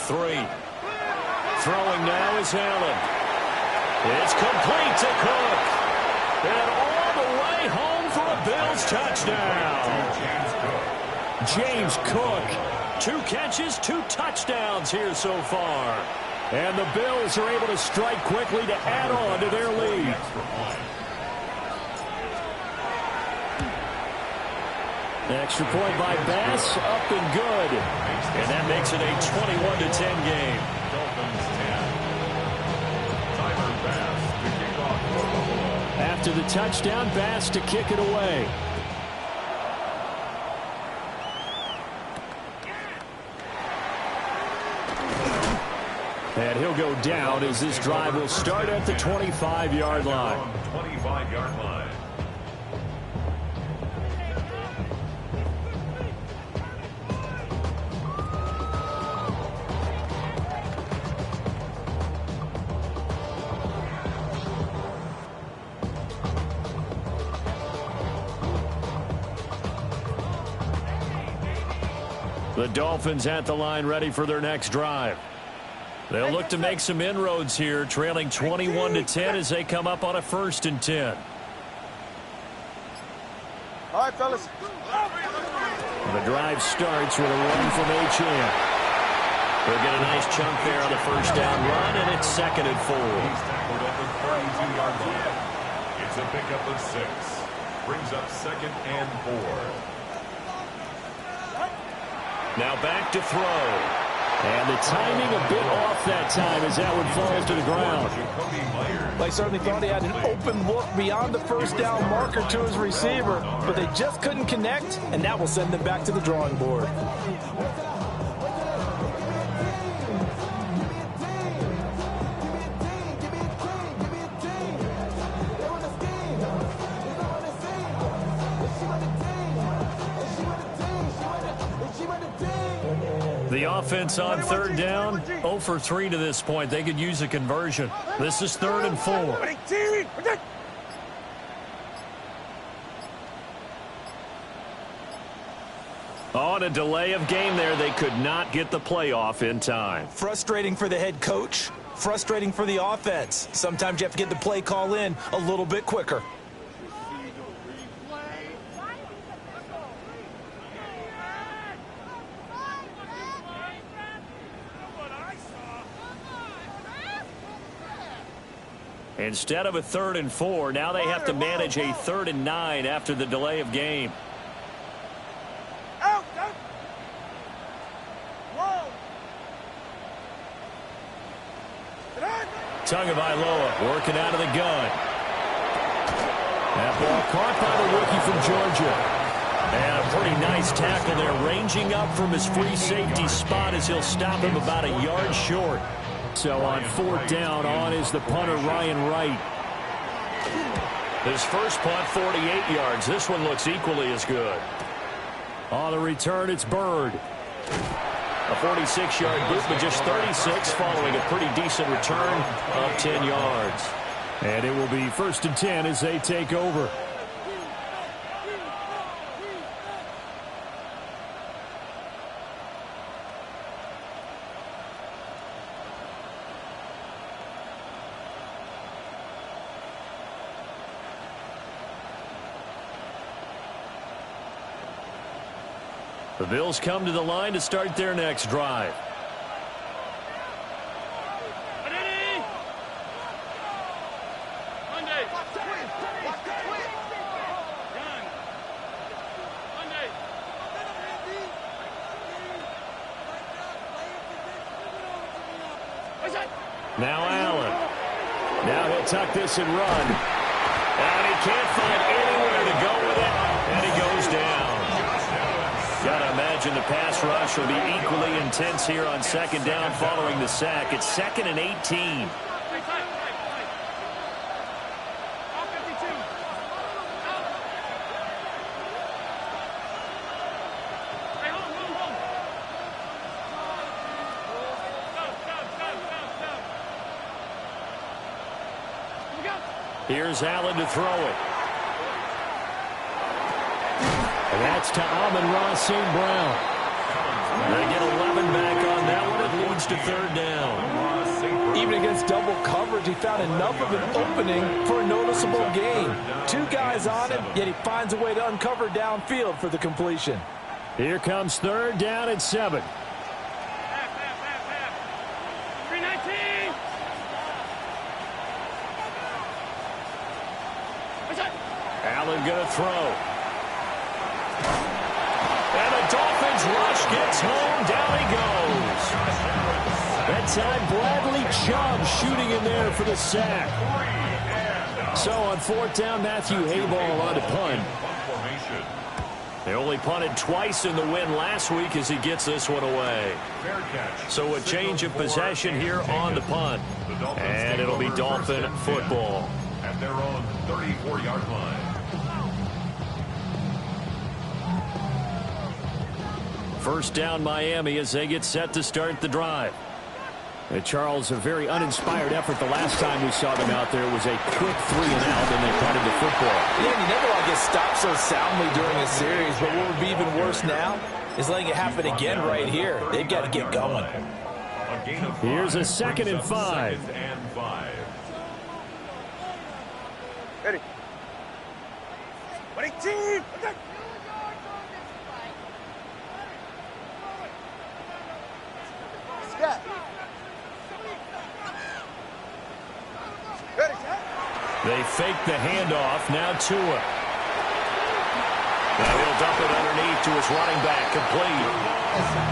Throwing now is Allen. It's complete to Cook. And all the way home for a Bills touchdown. James Cook, 2 catches, 2 touchdowns here so far. And the Bills are able to strike quickly to add on to their lead. Extra point by Bass, up and good. And that makes it a 21-10 game. After the touchdown, Bass to kick it away. And he'll go down as this drive will start at the 25-yard line. 25-yard line. The Dolphins at the line ready for their next drive. They'll look to make some inroads here, trailing 21-10 as they come up on a 1st and 10. All right, fellas. The drive starts with a run from Achane. They'll get a nice chunk there on the 1st down run, and it's 2nd and 4. He's tackled at the 32-yard line. It's a pickup of 6. Brings up 2nd and 4. Now back to throw. And the timing a bit off that time as that one falls to the ground. They certainly thought he had an open look beyond the 1st down marker to his receiver, but they just couldn't connect, and that will send them back to the drawing board. offense on third down. 0 for 3 to this point. They could use a conversion. This is 3rd and 4. On a delay of game there, they could not get the playoff in time. Frustrating for the head coach, frustrating for the offense. Sometimes you have to get the play call in a little bit quicker. Instead of a 3rd and 4, now they have to manage a 3rd and 9 after the delay of game. Tagovailoa working out of the gun. That ball caught by the rookie from Georgia. And a pretty nice tackle there, ranging up from his free safety spot as he'll stop him about a yard short. So on 4th down, on is the punter, Ryan Wright. His first punt, 48 yards. This one looks equally as good. On the return, it's Bird. A 46-yard boot, but just 36 following a pretty decent return of 10 yards. And it will be 1st and 10 as they take over. The Bills come to the line to start their next drive. Now Allen. Now he'll tuck this and run. And he can't find anywhere to go with it. And he goes down. Gotta imagine the pass rush will be equally intense here on 2nd down following the sack. It's 2nd and 18. Here's Allen to throw it. And that's to Amon-Ra St. Brown. They get 11 back on that one. It leads to 3rd down. Even against double coverage, he found enough of an opening for a noticeable gain. 2 guys on him, yet he finds a way to uncover downfield for the completion. Here comes 3rd down and 7. Allen gonna throw. And the Dolphins rush gets home. Down he goes. That time Bradley Chubb shooting in there for the sack. So on 4th down, Matthew Hayball on to punt. They only punted twice in the win last week as he gets this one away. So a change of possession here on the punt. And it'll be Dolphin football. At their own 34-yard line. First down Miami as they get set to start the drive. And Charles, a very uninspired effort the last time we saw them out there was a quick 3 and out, and they punted the football. Yeah, you never want to get stopped so soundly during a series, but what would be even worse now is letting it happen again right here. They've got to get going. Here's a 2nd and 5. Ready. Ready, team! Okay. They fake the handoff. Now Tua. Now he'll dump it underneath to his running back. Complete.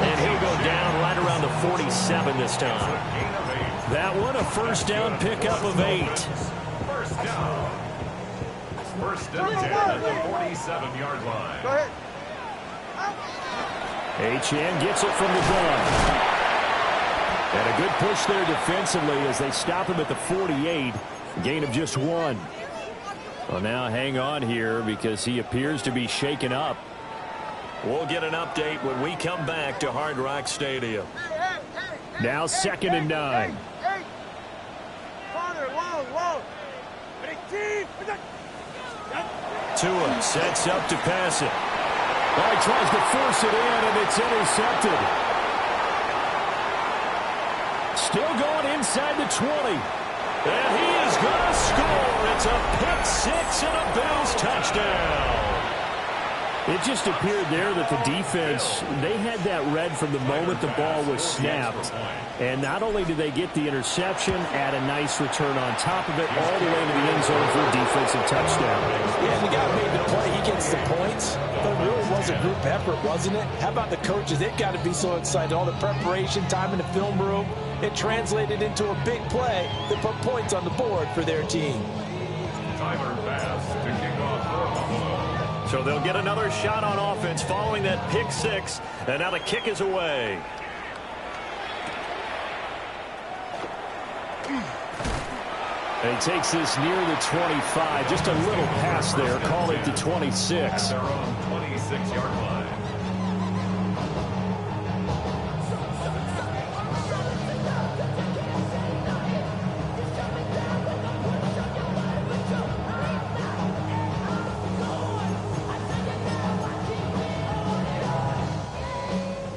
And he'll go down right around the 47 this time. That one a 1st down pickup of 8. First down. 1st and 10 at the 47-yard line. Go ahead. Achane gets it from the gun. And a good push there defensively as they stop him at the 48. Gain of just 1. Well, now hang on here because he appears to be shaken up. We'll get an update when we come back to Hard Rock Stadium. Now 2nd and 9. Tua sets up to pass it. Well, he tries to force it in, and it's intercepted. Still going inside the 20. And he is going to score. It's a pick six and a Bills touchdown. It just appeared there that the defense, they had that read from the moment the ball was snapped. And not only did they get the interception, add a nice return on top of it, all the way to the end zone for a defensive touchdown. Yeah, the guy made the play. He gets the points. But it really was a group effort, wasn't it? How about the coaches? They've got to be so excited. All the preparation time in the film room, it translated into a big play that put points on the board for their team. Tyler Bass to kick off for Buffalo. So they'll get another shot on offense following that pick six. And now the kick is away. And he takes this near the 25. Just a little pass there. Call it the 26. At their own 26-yard line.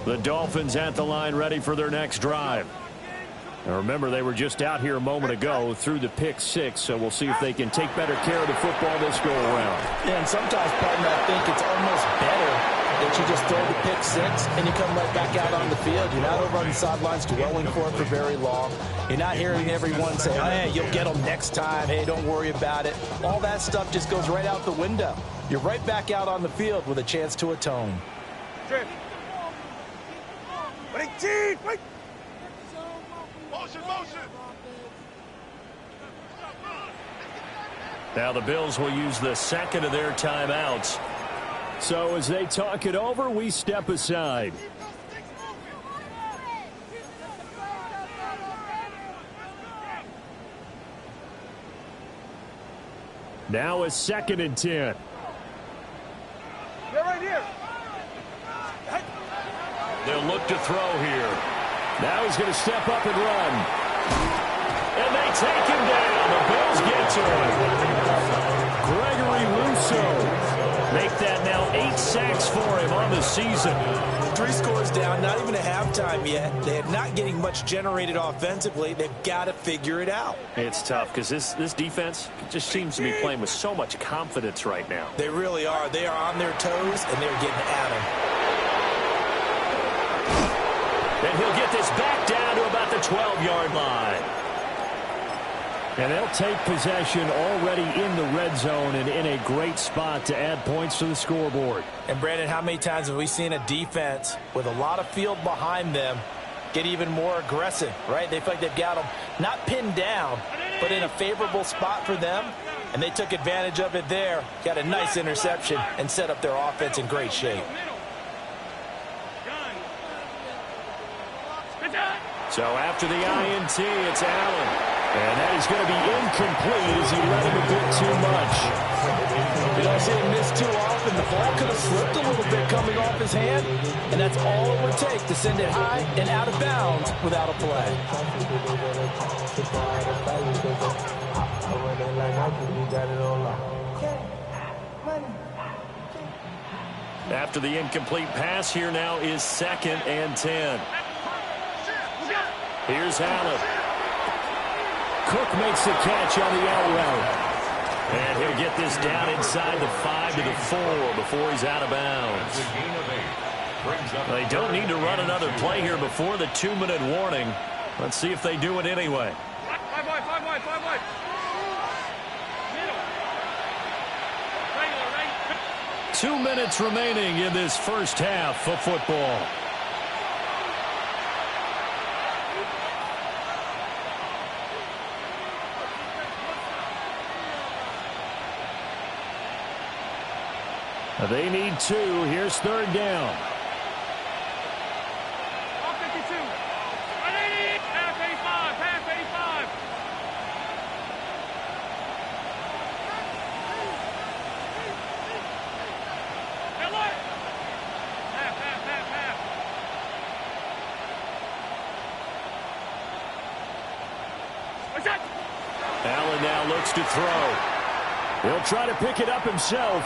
The Dolphins at the line ready for their next drive. Now remember, they were just out here a moment ago through the pick six, so we'll see if they can take better care of the football this go-around. Yeah, and sometimes, partner, I think it's almost better that you just throw the pick six and you come right back out on the field. You're not over on the sidelines dwelling for it for very long. You're not hearing everyone say, oh, hey, you'll get them next time. Hey, don't worry about it. All that stuff just goes right out the window. You're right back out on the field with a chance to atone. Trip. Wait, wait. Motion. Now the Bills will use the second of their timeouts. So as they talk it over, we step aside. Now a 2nd and 10. They're right here. They'll look to throw here. Now he's going to step up and run. And they take him down. The Bills get to him. Gregory Rousseau. Make that now 8 sacks for him on the season. 3 scores down, not even a halftime yet. They're not getting much generated offensively. They've got to figure it out. It's tough because this defense just seems to be playing with so much confidence right now. They really are. They are on their toes, and they're getting at them. And he'll get this back down to about the 12-yard line. And they'll take possession already in the red zone and in a great spot to add points to the scoreboard. And, Brandon, how many times have we seen a defense with a lot of field behind them get even more aggressive, right? They feel like they've got them not pinned down, but in a favorable spot for them. And they took advantage of it there, got a nice interception, and set up their offense in great shape. So after the INT, it's Allen. And that is going to be incomplete as he let him a bit too much. You don't see him miss too often. The ball could have slipped a little bit coming off his hand, and that's all it would take to send it high and out of bounds without a play. After the incomplete pass, here now is 2nd and 10. Here's Allen. Cook makes the catch on the out route. And he'll get this down inside the 5 to the 4 before he's out of bounds. They don't need to run another play here before the 2-minute warning. Let's see if they do it anyway. 5 wide. 2 minutes remaining in this first half of football. They need 2. Here's 3rd down. Off 52. Pass 85. Allen now looks to throw. He'll try to pick it up himself.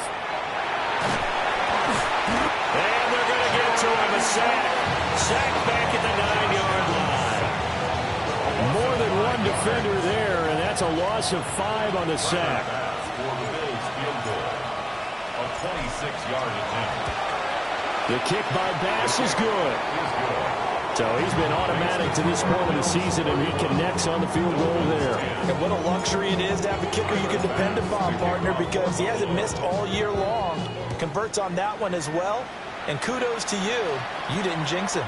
And they're going to get to him. A sack. Sack back at the 9-yard line. More than one defender there, and that's a loss of 5 on the sack. For the Bills field goal. A 26-yard attempt. The kick by Bass is good. So he's been automatic to this point of the season, and he connects on the field goal there. And what a luxury it is to have a kicker you can depend upon, partner, because he hasn't missed all year long. Converts on that one as well. And kudos to you. You didn't jinx him.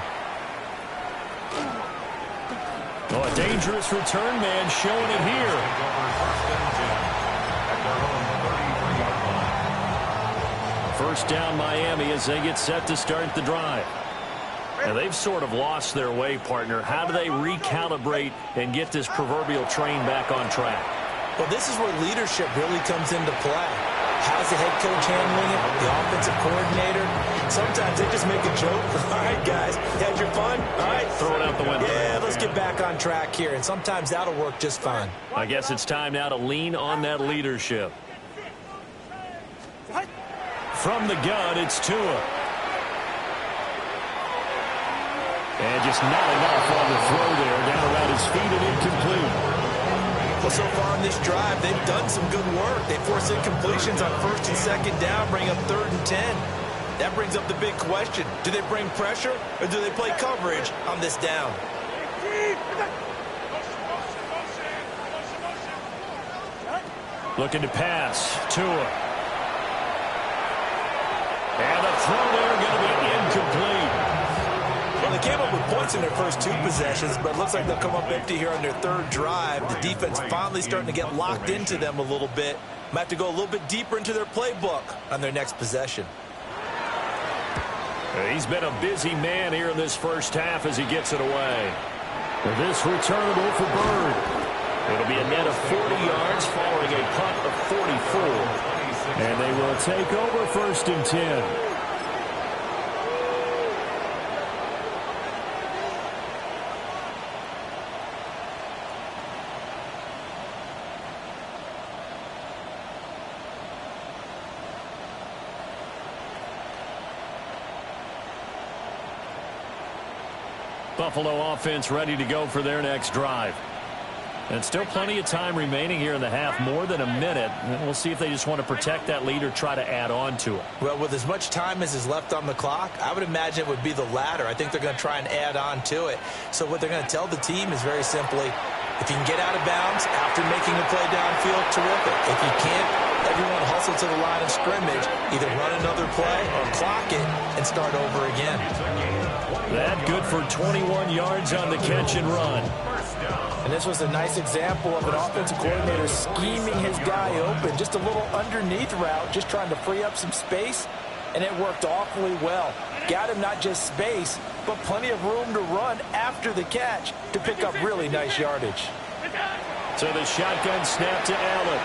Oh, a dangerous return man showing it here. First down Miami as they get set to start the drive. And they've sort of lost their way, partner. How do they recalibrate and get this proverbial train back on track? Well, this is where leadership really comes into play. How's the head coach handling it? The offensive coordinator? Sometimes they just make a joke. All right, guys, you had your fun? All right. Throw it out the window. Yeah, let's get back on track here. And sometimes that'll work just fine. I guess it's time now to lean on that leadership. From the gun, it's Tua. And just not enough on the throw there. Down around his feet and incomplete. Well, so far on this drive, they've done some good work. They force incompletions on 1st and 2nd down, bring up 3rd and 10. That brings up the big question. Do they bring pressure or do they play coverage on this down? Looking to pass. Tua. And the throw there going to be incomplete. Well, they came up with points in their first 2 possessions, but it looks like they'll come up empty here on their 3rd drive. The defense finally starting to get locked into them a little bit. Might have to go a little bit deeper into their playbook on their next possession. He's been a busy man here in this first half as he gets it away. This returnable for Bird. It'll be a net of 40 yards following a punt of 44. And they will take over 1st and 10. Buffalo offense ready to go for their next drive. And still plenty of time remaining here in the half, more than a minute. And we'll see if they just want to protect that lead or try to add on to it. Well, with as much time as is left on the clock, I would imagine it would be the latter. I think they're going to try and add on to it. So what they're going to tell the team is very simply, if you can get out of bounds after making a play downfield, terrific. If you can't, everyone hustle to the line of scrimmage, either run another play or clock it and start over again. That good for 21 yards on the catch and run. And this was a nice example of an offensive coordinator scheming his guy open. Just a little underneath route, just trying to free up some space, and it worked awfully well. Got him not just space, but plenty of room to run after the catch to pick up really nice yardage. So the shotgun snap to Allen.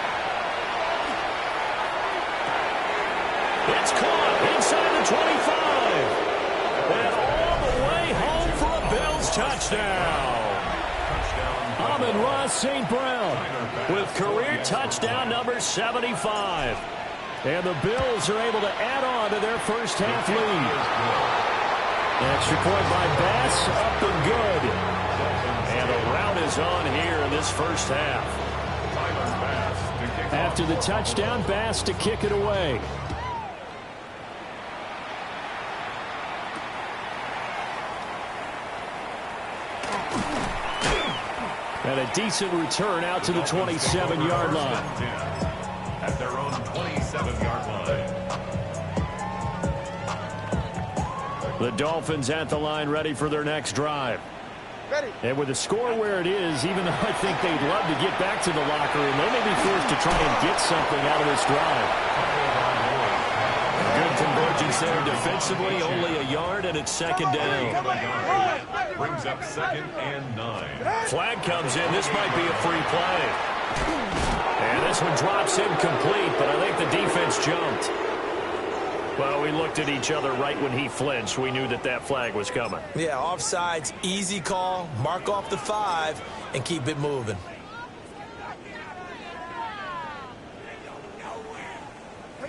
It's caught inside the 25. And all the way home for a Bills touchdown. Amon-Ra St. Brown with career touchdown number 75. And the Bills are able to add on to their first half lead. Extra point by Bass, up and good. And the rout is on here in this first half. After the touchdown, Bass to kick it away. And a decent return out to the 27-yard line. At their own 27-yard line. The Dolphins at the line ready for their next drive. And with the score where it is, even though I think they'd love to get back to the locker room, they may be forced to try and get something out of this drive. Good convergence there defensively, only a yard, and it's 2nd down. Brings up 2nd and 9. Flag comes in. This might be a free play. And this one drops incomplete, but I think the defense jumped. Well, we looked at each other right when he flinched. We knew that that flag was coming. Yeah, offsides, easy call, mark off the 5, and keep it moving.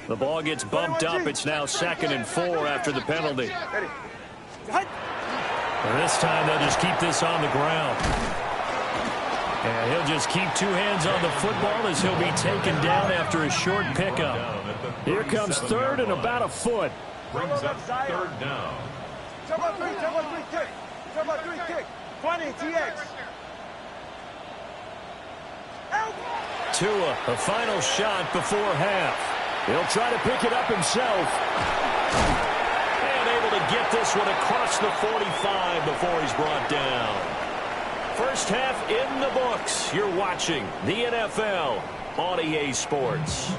The ball gets bumped up. It's now 2nd and 4 after the penalty. And this time they'll just keep this on the ground. And he'll just keep 2 hands on the football as he'll be taken down after a short pickup. Here comes 3rd and about a foot. Brings up 3rd down. Jump on 3 kick. Jump on 3 kick. 20 TX. Tua, a final shot before half. He'll try to pick it up himself. And able to get this one across the 45 before he's brought down. First half in the books. You're watching the NFL on EA Sports.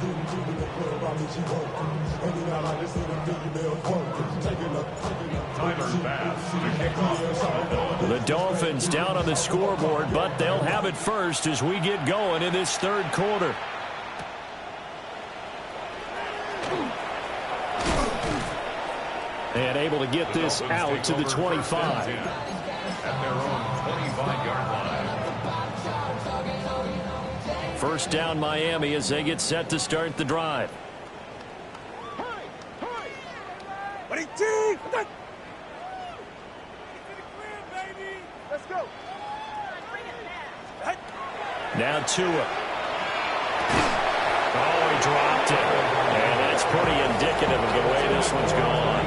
The Dolphins down on the scoreboard, but they'll have it first as we get going in this 3rd quarter. And able to get this out to the 25. At their own 25-yard line. First down Miami as they get set to start the drive. Let's go. Now Tua. Oh, he dropped it. And that's pretty indicative of the way this one's gone.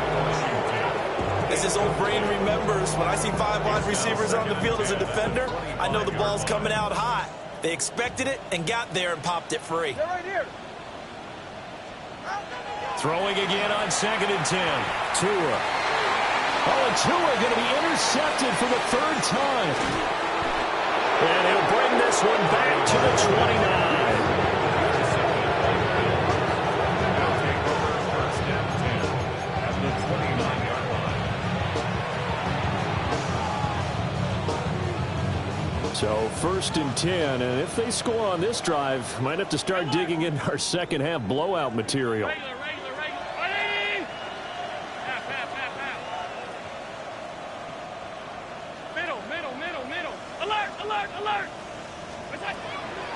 As his old brain remembers, when I see 5 wide receivers on the field as a defender, I know the ball's coming out hot. They expected it and got there and popped it free. Throwing again on 2nd and 10. Tua. Oh, and Tua going to be intercepted for the 3rd time. And he'll bring this one back to the 29. So 1st and 10, and if they score on this drive, might have to start digging in our second half blowout material. Alert!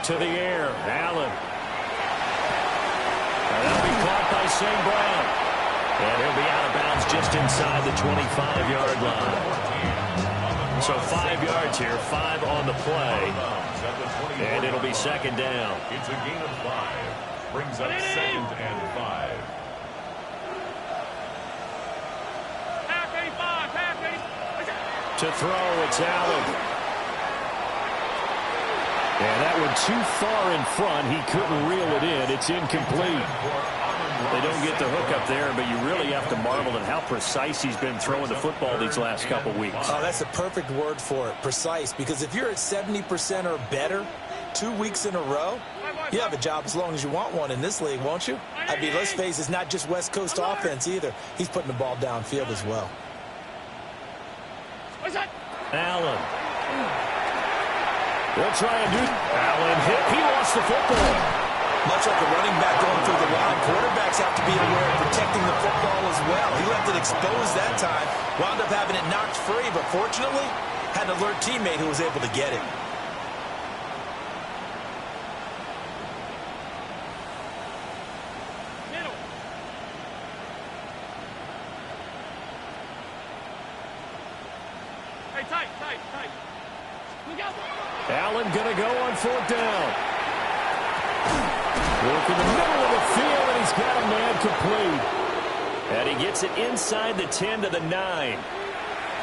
To the air, Allen. And that'll be caught by St. Brown. And he'll be out of bounds just inside the 25-yard line. So 5 yards here, 5 on the play. And it'll be 2nd down. It's a gain of 5. Brings up 2nd and 5. To throw, it's Allen. And that one too far in front. He couldn't reel it in. It's incomplete. They don't get the hook up there, but you really have to marvel at how precise he's been throwing the football these last couple weeks. Oh, that's a perfect word for it, precise, because if you're at 70% or better 2 weeks in a row, you have a job as long as you want one in this league, won't you? I mean, let's face it, it's not just West Coast offense either. He's putting the ball downfield as well. Allen. They'll try and do. Allen hit. He lost the football. Much like a running back going through the line, quarterbacks have to be aware of protecting the football as well. He left it exposed that time, wound up having it knocked free, but fortunately, had an alert teammate who was able to get it. Allen going to go on 4th down. Work in the middle of the field, and he's got a man complete. And he gets it inside the 10 to the 9.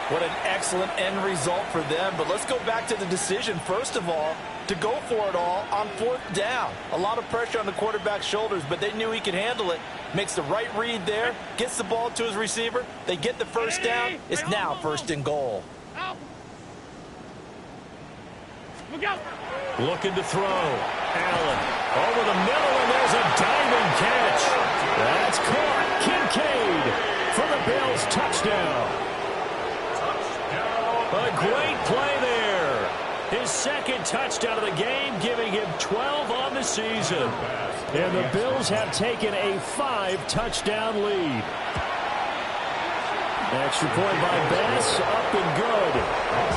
What an excellent end result for them. But let's go back to the decision, first of all, to go for it all on 4th down. A lot of pressure on the quarterback's shoulders, but they knew he could handle it. Makes the right read there, gets the ball to his receiver. They get the 1st down. It's now 1st and goal. Looking to throw. Allen over the middle, and there's a diving catch. That's caught. Kincaid for the Bills touchdown. A great play there. His 2nd touchdown of the game, giving him 12 on the season. And the Bills have taken a 5-touchdown lead. Extra point by Bass, up and good.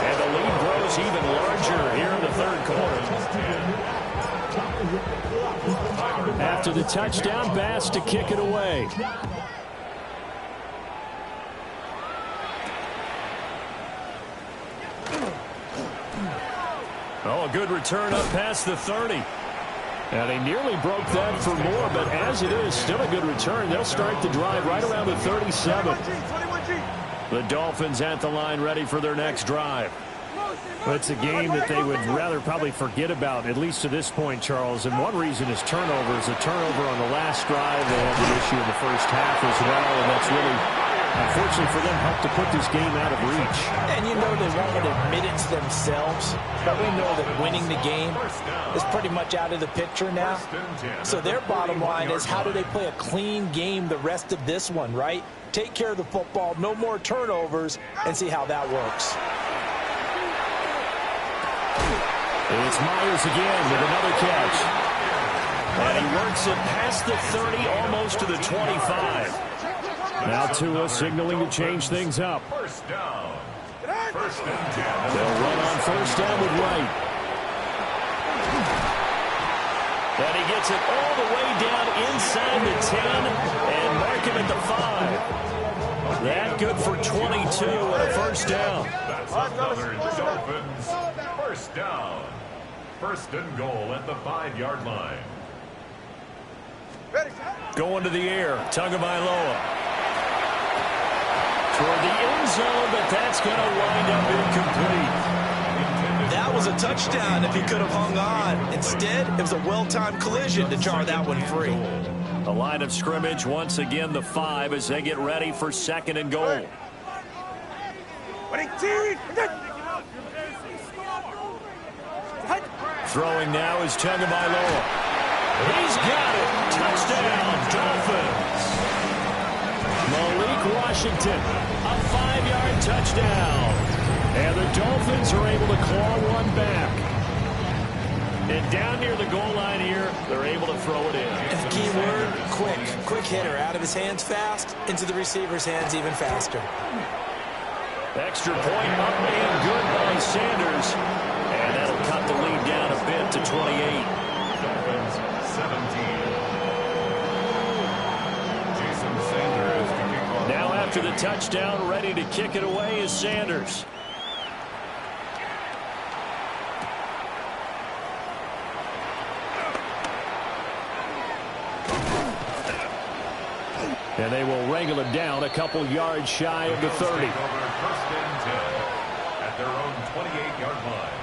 And the lead grows even larger here in the 3rd quarter. After the touchdown, Bass to kick it away. Oh, a good return up past the 30. And he nearly broke that for more, but as it is, still a good return. They'll start the drive right around the 37. The Dolphins at the line ready for their next drive. Well, it's a game that they would rather probably forget about, at least to this point, Charles. And one reason is turnovers. A turnover on the last drive. They had the issue in the first half as well, and that's really, unfortunately for them, helped to put this game out of reach. And you know they won't admit it to themselves, but we know that winning the game is pretty much out of the picture now. So their bottom line is, how do they play a clean game the rest of this one, right? Take care of the football, no more turnovers, and see how that works. It's Myers again with another catch. And he works it past the 30, almost to the 25. Now Tua signaling to change things up. First down. First and 10. They'll run on first down with Wright. And he gets it all the way down inside the 10 and mark him at the 5. That good for 22 and a first down. That's another Dolphins first down. First and goal at the 5-yard line. Going to the air, Tagovailoa. Toward the end zone, but that's going to wind up incomplete. That was a touchdown if he could have hung on. Instead, it was a well-timed collision to jar that one free. The line of scrimmage, once again, the 5 as they get ready for second and goal. Throwing now is Tagovailoa. He's got it. Touchdown, Dolphins. Malik Washington, a 5-yard touchdown. And the Dolphins are able to claw one back. And down near the goal line here, they're able to throw it in. And the key word, quick. Quick hitter. Out of his hands fast, into the receiver's hands even faster. Extra point up and good by Sanders. And that'll cut the lead down a bit to 28. Dolphins 17. Jason Sanders to kick off. Now after the touchdown, ready to kick it away is Sanders. And they will wrangle it down a couple yards shy of the 30. First and 10 at their own 28-yard line.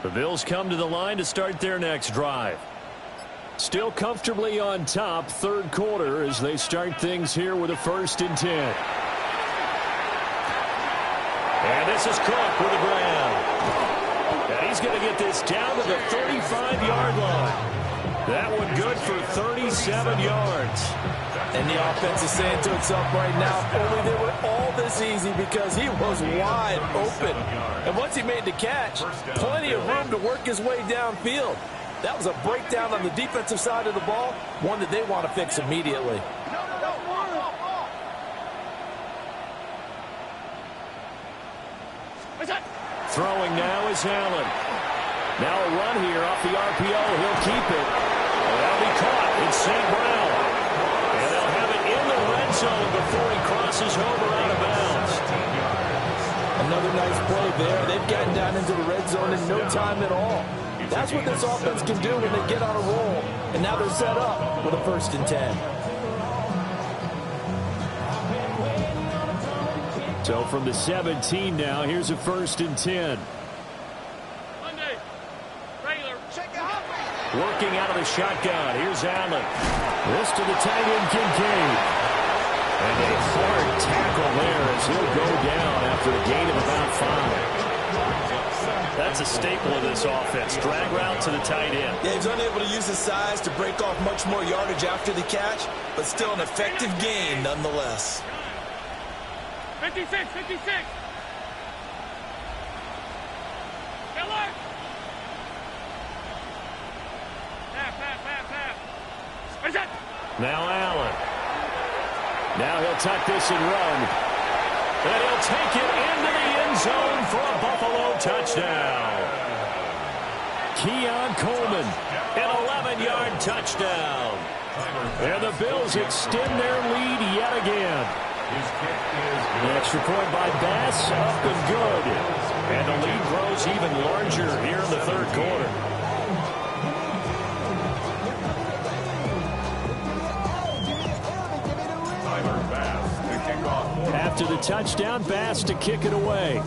The Bills come to the line to start their next drive. Still comfortably on top, third quarter, as they start things here with a 1st and 10. And this is Cook with a grab. And he's going to get this down to the 35-yard line. That one good for 37 yards. And the offense is saying to itself right now, only they were all this easy because he was wide open. And once he made the catch, plenty of room to work his way downfield. That was a breakdown on the defensive side of the ball, one that they want to fix immediately. Throwing now is Allen. Now a run here off the RPO. He'll keep it. That'll be caught. It's St. Brown. And they'll have it in the red zone before he crosses over out of bounds. Another nice play there. They've gotten down into the red zone in no time at all. That's what this offense can do when they get on a roll. And now they're set up with a 1st and 10. So from the 17 now, here's a 1st and 10. Working out of the shotgun. Here's Allen. This to the tight end, Kincaid. And a hard tackle there as he'll go down after a gain of about 5. That's a staple of this offense. Drag route to the tight end. Yeah, he's unable to use his size to break off much more yardage after the catch, but still an effective gain nonetheless. 56, 56. Now Allen. Now he'll tuck this and run. And he'll take it into the end zone for a Buffalo touchdown. Keon Coleman, an 11-yard touchdown. And the Bills extend their lead yet again. The extra point by Bass, up and good. And the lead grows even larger here in the third quarter. After the touchdown, Bass to kick it away.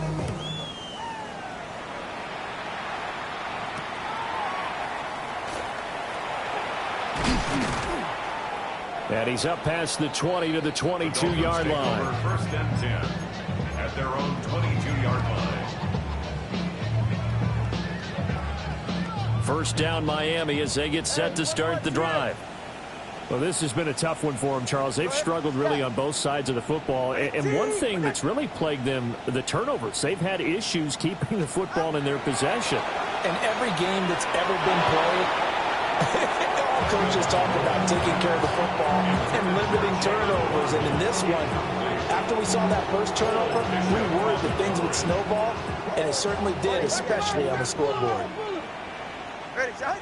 And he's up past the 20 to the 22-yard line. First and 10 at their own 22-yard line. First down Miami as they get set to start the drive. Well, this has been a tough one for them, Charles. They've struggled really on both sides of the football. And one thing that's really plagued them, the turnovers. They've had issues keeping the football in their possession. In every game that's ever been played, all coaches talk about taking care of the football and limiting turnovers. And in this one, after we saw that first turnover, we worried that things would snowball, and it certainly did, especially on the scoreboard. Ready, shot.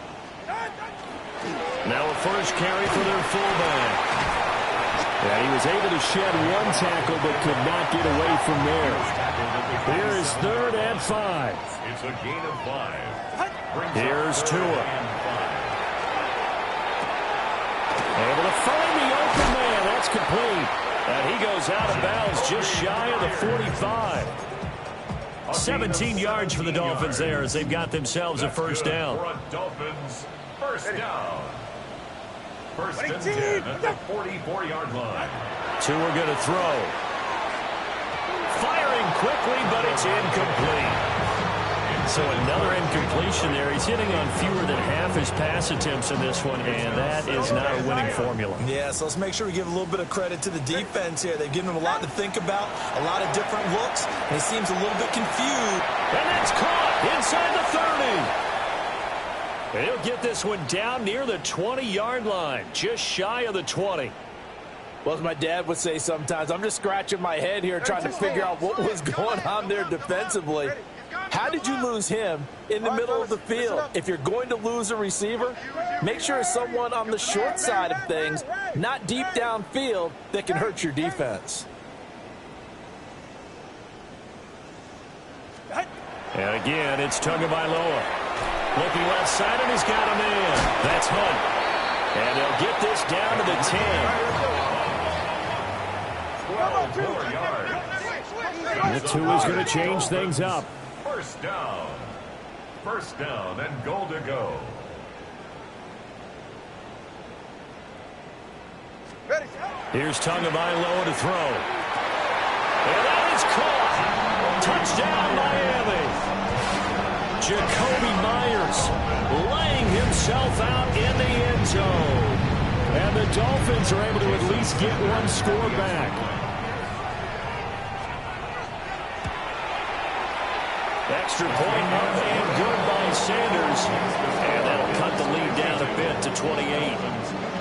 Now a first carry for their fullback. And he was able to shed one tackle but could not get away from there. Here is 3rd and 5. It's a gain of 5. Here's Tua. Able to find the open man. That's complete. And he goes out of bounds just shy of the 45. 17 yards for the Dolphins there as they've got themselves a first down. Dolphins first down. First and 10 at the 44-yard line. Tua going to throw. Firing quickly, but it's incomplete. So another incompletion there. He's hitting on fewer than half his pass attempts in this one, and that is not a winning formula. Yeah, so let's make sure we give a little bit of credit to the defense here. They've given him a lot to think about, a lot of different looks, and he seems a little bit confused. And that's caught inside the 30. He'll get this one down near the 20-yard line, just shy of the 20. Well, as my dad would say sometimes, I'm just scratching my head here trying to figure out what was going on there defensively. How did you lose him in the middle of the field? If you're going to lose a receiver, make sure it's someone on the short side of things, not deep downfield, that can hurt your defense. And again, it's Tagovailoa. Looking left side, and he's got a man. That's Hunt. And they'll get this down to the 10. The 2 is going to change things up. First down. First down and goal to go. Here's Tagovailoa to throw. And that is caught. Touchdown, Miami. Jacoby Myers laying himself out in the end zone. And the Dolphins are able to at least get one score back. Extra point up and good by Sanders. And that'll cut the lead down a bit to 28.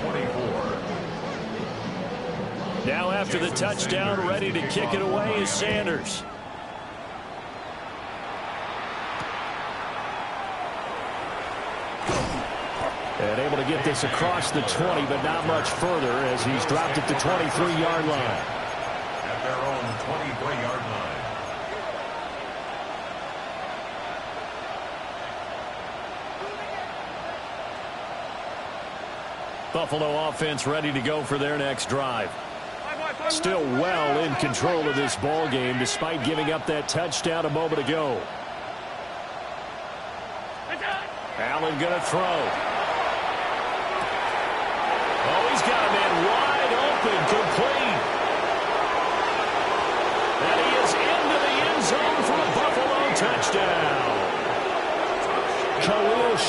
24. Now after the touchdown, ready to kick it away is Sanders. And able to get this across the 20, but not much further as he's dropped it to 23-yard line. At their own 23-yard line. Buffalo offense ready to go for their next drive. Still well in control of this ball game despite giving up that touchdown a moment ago. Allen going to throw. Oh, he's got a man wide open, complete. And he is into the end zone for a Buffalo touchdown.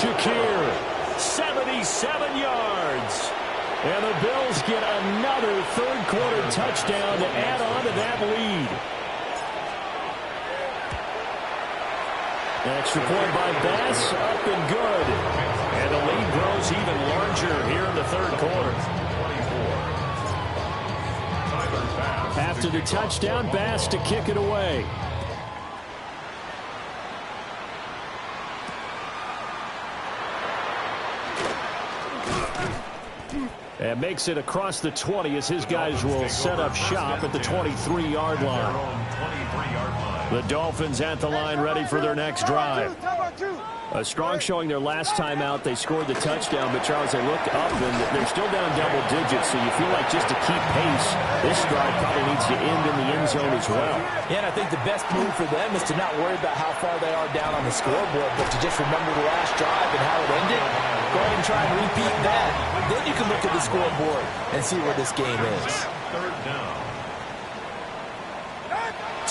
Shakir, 77 yards. And the Bills get another third-quarter touchdown to add on to that lead. Extra point by Bass, up and good. And the lead grows even larger here in the third quarter. After the touchdown, Bass to kick it away. And makes it across the 20 as his guys will set up shop at the 23-yard line. The Dolphins at the line ready for their next drive. A strong showing their last time out. They scored the touchdown, but Charles, they look up and they're still down double digits, so you feel like just to keep pace, this drive probably needs to end in the end zone as well. Yeah, and I think the best move for them is to not worry about how far they are down on the scoreboard, but to just remember the last drive and how it ended. Go ahead and try and repeat that. Then you can look at the scoreboard and see where this game is. Third down.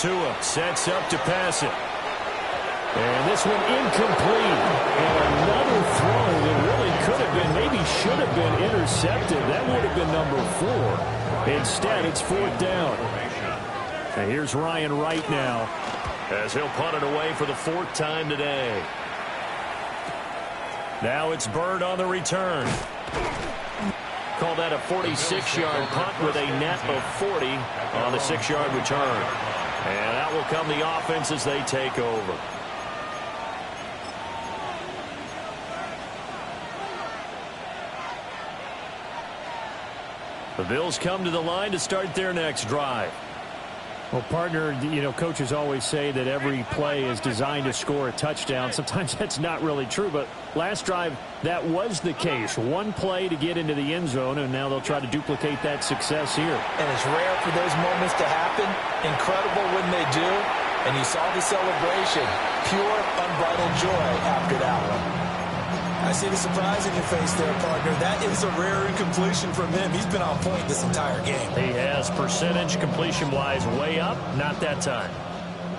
Tua sets up to pass it. And this one incomplete. And another throw that really could have been, maybe should have been intercepted. That would have been number 4. Instead, it's fourth down. And here's Ryan Wright now as he'll punt it away for the 4th time today. Now it's Bird on the return. Call that a 46-yard punt with a net of 40 on the 6-yard return. And that will come the offense as they take over. The Bills come to the line to start their next drive. Well, partner, you know, coaches always say that every play is designed to score a touchdown. Sometimes that's not really true, but last drive, that was the case. One play to get into the end zone, and now they'll try to duplicate that success here. And it's rare for those moments to happen. Incredible when they do. And you saw the celebration. Pure, unbridled joy after that one. I see the surprise in your face there, partner. That is a rare incompletion from him. He's been on point this entire game. He has percentage completion-wise way up. Not that time.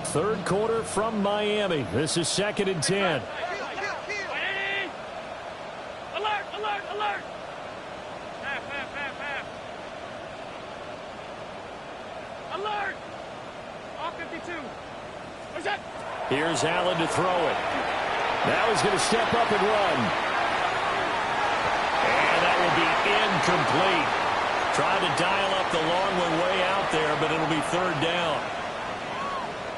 Third quarter from Miami. This is 2nd and 10. Alert, alert, alert. Half. Alert. All 52. What's that? Here's Allen to throw it. Now he's going to step up and run. And that will be incomplete. Trying to dial up the long one way out there, but it'll be 3rd down.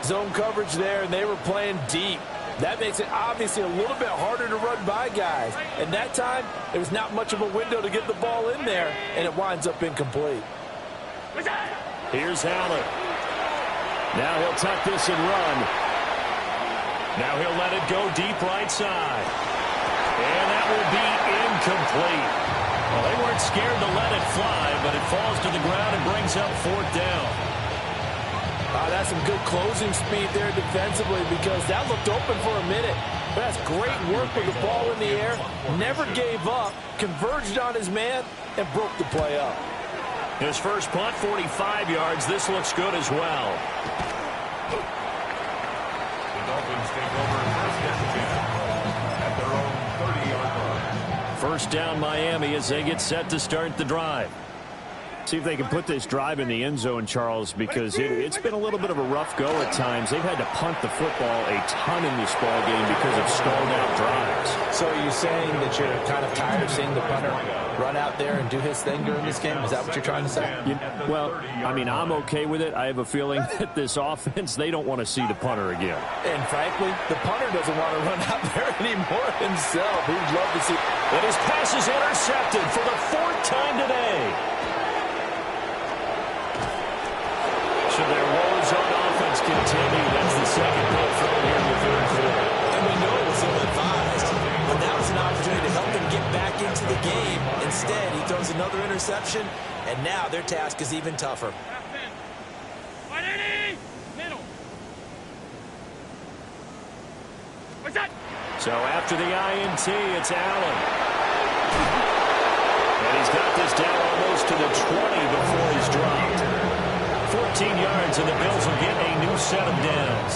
Zone coverage there, and they were playing deep. That makes it obviously a little bit harder to run by guys. And that time, there was not much of a window to get the ball in there, and it winds up incomplete. Here's Allen. Now he'll tuck this and run. Now he'll let it go deep right side. And that will be incomplete. Well, they weren't scared to let it fly, but it falls to the ground and brings up 4th down. That's some good closing speed there defensively because that looked open for a minute. But that's great work with the ball in the air. Never gave up, converged on his man, and broke the play up. His first punt, 45 yards. This looks good as well. Dolphins take over 1st and 10 at their own 30-yard line. First down Miami as they get set to start the drive. See if they can put this drive in the end zone, Charles, because it's been a little bit of a rough go at times. They've had to punt the football a ton in this ball game because of stalled out drives. So are you saying that you're kind of tired of seeing the punter run out there and do his thing during this game? Is that what you're trying to say? Well, I mean, I'm okay with it. I have a feeling that this offense, they don't want to see the punter again. And frankly, the punter doesn't want to run out there anymore himself. He'd love to see. And his pass is intercepted for the 4th time today. So their woes on offense continue. That's the second punt throw here in the 3rd quarter. And we know it was ill-advised, but that was an opportunity to help them get back into the game. Instead, he throws another interception, and now their task is even tougher. Middle. What's that? So after the INT, it's Allen. And he's got this down almost to the 20 before he's dropped. 14 yards, and the Bills will get a new set of downs.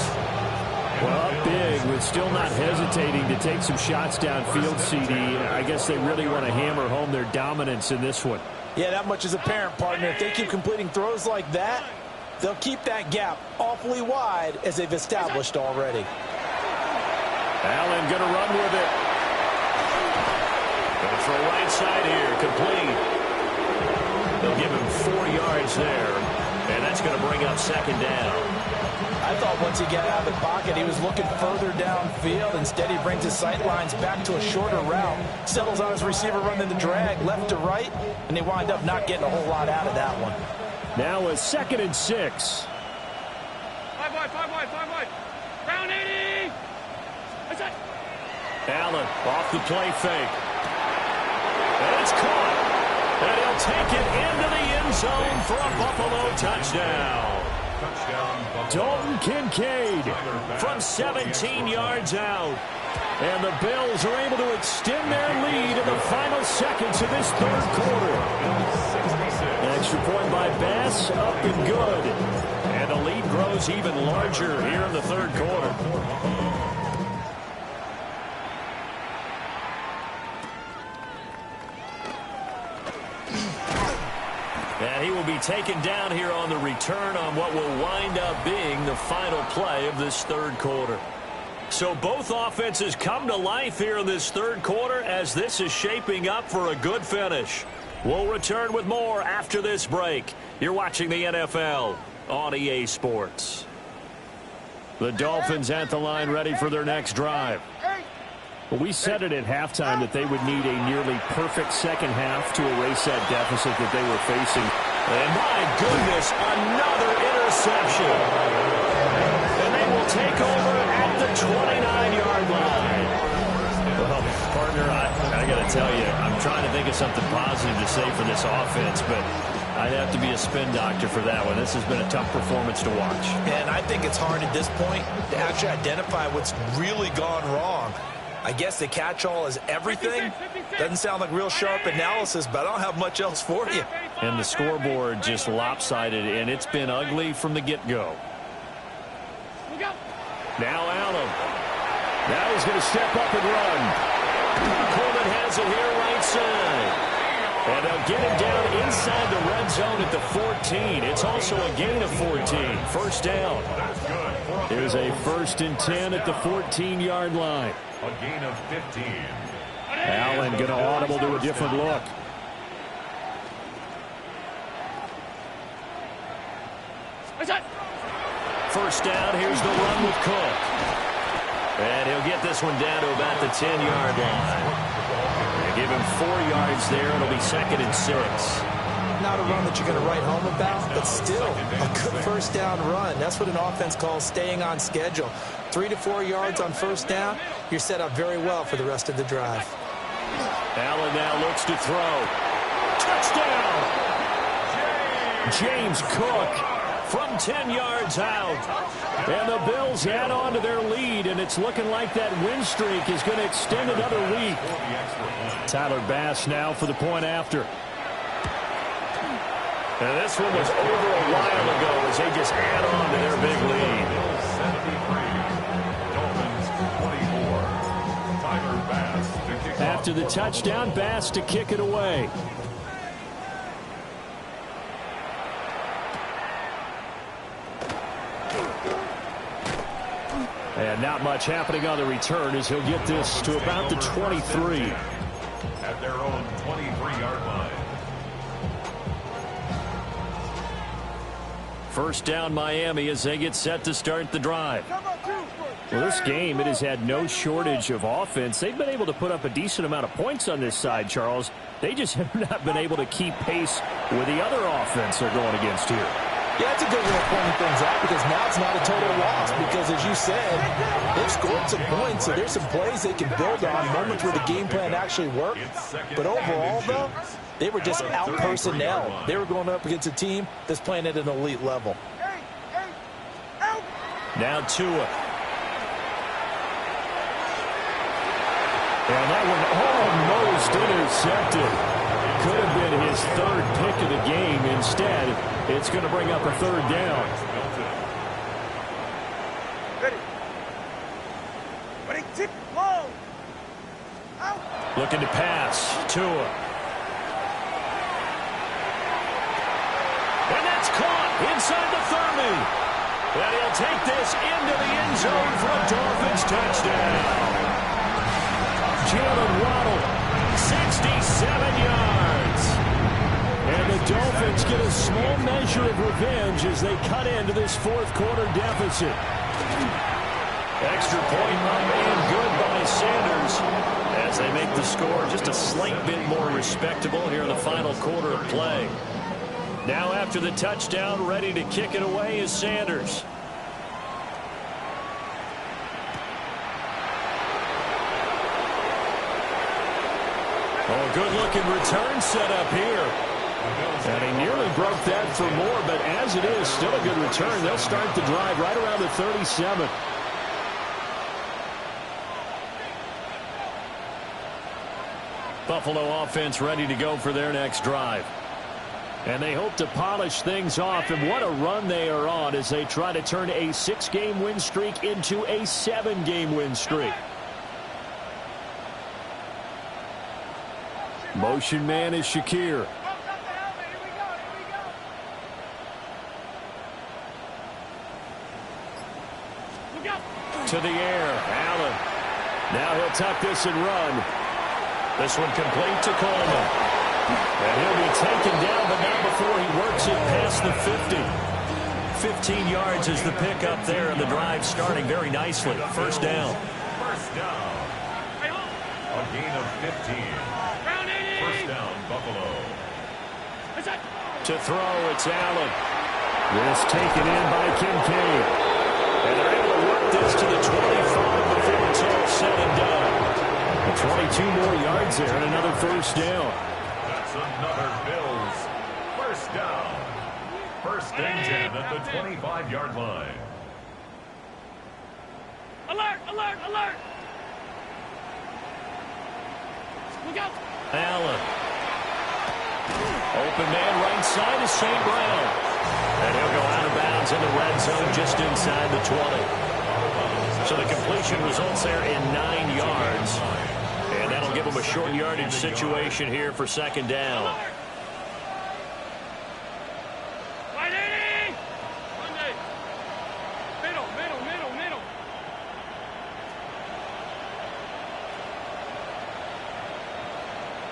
Well, up big, but still not hesitating to take some shots downfield, CD. I guess they really want to hammer home their dominance in this one. Yeah, that much is apparent, partner. If they keep completing throws like that, they'll keep that gap awfully wide as they've established already. Allen going to run with it. Going to throw right side here, complete. They'll give him 4 yards there, and that's going to bring up second down. I thought once he got out of the pocket, he was looking further downfield. Instead, he brings his sight lines back to a shorter route, settles on his receiver running the drag left to right, and they wind up not getting a whole lot out of that one. Now a 2nd and 6. 5 wide. Round 80. That's it. Allen off the play fake. And it's caught. And he'll take it into the end zone for a Buffalo touchdown. Dalton Kincaid from 17 yards out. And the Bills are able to extend their lead in the final seconds of this third quarter. An extra point by Bass, up and good. And the lead grows even larger here in the third quarter. And he will be taken down here on the return on what will wind up being the final play of this third quarter. So both offenses come to life here in this third quarter as this is shaping up for a good finish. We'll return with more after this break. You're watching the NFL on EA Sports. The Dolphins at the line ready for their next drive. We said it at halftime that they would need a nearly perfect second half to erase that deficit that they were facing. And my goodness, another interception. And they will take over at the 29-yard line. Well, partner, I got to tell you, I'm trying to think of something positive to say for this offense, but I'd have to be a spin doctor for that one. This has been a tough performance to watch. And I think it's hard at this point to actually identify what's really gone wrong. I guess the catch-all is everything. Doesn't sound like real sharp analysis, but I don't have much else for you. And the scoreboard just lopsided, and it's been ugly from the get-go. Now Allen. Now he's going to step up and run. Coleman has it here right side. And they'll get him down inside the red zone at the 14. It's also a gain of 14. First down. Here's a 1st and 10 at the 14-yard line. A gain of 15. Allen going to audible to a different look. First down, here's the run with Cook. And he'll get this one down to about the 10-yard line. They give him 4 yards there. It'll be 2nd and 6. Not a run that you're going to write home about, but still a good first down run. That's what an offense calls staying on schedule. 3 to 4 yards on first down, you're set up very well for the rest of the drive. Allen now looks to throw. Touchdown! James Cook from 10 yards out. And the Bills add on to their lead, and it's looking like that win streak is going to extend another week. Tyler Bass now for the point after. And this one was over a while ago as they just add on to their big lead. 73, Dolphins 24. Tyler Bass to kick After the touchdown, Bass to kick it away. And not much happening on the return as he'll get this to about the 23. At their own 23-yard line. First down Miami as they get set to start the drive. Well, this game, it has had no shortage of offense. They've been able to put up a decent amount of points on this side, Charles. They just have not been able to keep pace with the other offense they're going against here. Yeah, that's a good way of pointing things out because now it's not a total loss because, as you said, they've scored some points, so there's some plays they can build on, moments where the game plan actually worked. But overall, though, they were just out-personnel. They were going up against a team that's playing at an elite level. Now Tua. And that one almost intercepted. Could have been his third pick of the game. Instead, it's going to bring up a third down. Long. Out. Looking to pass. Tua. And that's caught inside the 30. And he'll take this into the end zone for a Dolphins touchdown. Jalen Waddle, 67 yards. And the Dolphins get a small measure of revenge as they cut into this fourth quarter deficit. Extra point and good by Sanders as they make the score just a slight bit more respectable here in the final quarter of play. Now after the touchdown, ready to kick it away is Sanders. Oh, good-looking return set up here. And he nearly broke that for more, but as it is, still a good return. They'll start the drive right around the 37. Buffalo offense ready to go for their next drive. And they hope to polish things off, and what a run they are on as they try to turn a 6-game win streak into a 7-game win streak. Motion man is Shakir. To the air, Allen. Now he'll tuck this and run. This one complete to Coleman. And he'll be taken down, but not before he works it past the 50. 15 yards is the pickup there, and the drive starting very nicely. First down. First down. A gain of 15. First down, Buffalo. To throw, it's Allen. This taken in by Kincaid. And they're able to work this to the 25 before it's all said and done. 22 more yards there and another first down. That's another Bills first down. First and 10 at the 25-yard line. Alert, alert, alert. Look out. Allen. Open man right side is St. Brown. And he'll go out of bounds in the red zone just inside the 20. So the completion results there in 9 yards. And that'll give them a short yardage situation here for second down. Middle.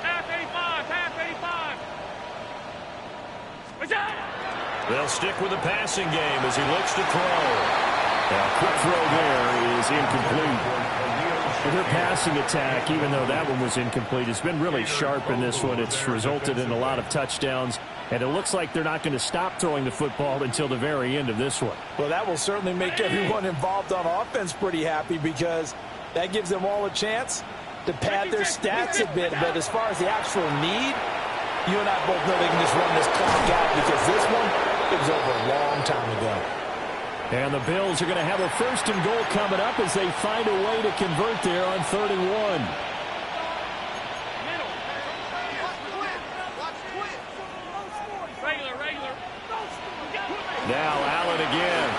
Half 85. They'll stick with the passing game as he looks to throw. Now, quick throw there is incomplete. Their passing attack, even though that one was incomplete, has been really sharp in this one. It's resulted in a lot of touchdowns, and it looks like they're not going to stop throwing the football until the very end of this one. Well, that will certainly make everyone involved on offense pretty happy because that gives them all a chance to pad their stats a bit. But as far as the actual need, you and I both know they can just run this clock out because this one, it was over a long time ago. And the Bills are going to have a first and goal coming up as they find a way to convert there on 31. Regular. Now Allen again.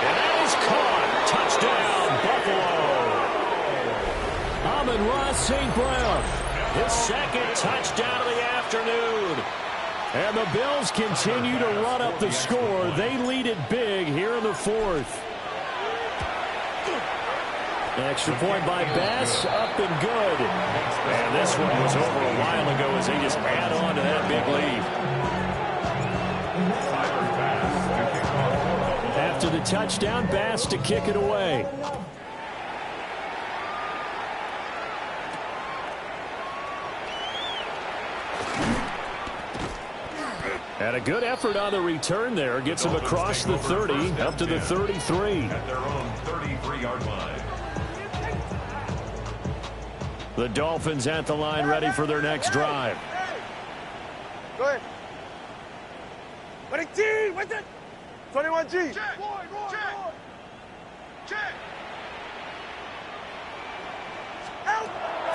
And that is caught. Touchdown, Buffalo. Amon-Ra St. Brown. His second touchdown of the afternoon. And the Bills continue to run up the score. They lead it big here in the fourth. Extra point by Bass, up and good. And this one was over a while ago as they just add on to that big lead. After the touchdown, Bass to kick it away. And a good effort on the return there. Gets him across the 30, up to the 33. At their own 33-yard line. The Dolphins at the line, ready for their next drive. Go ahead. 20G, what's it? 21G. Check.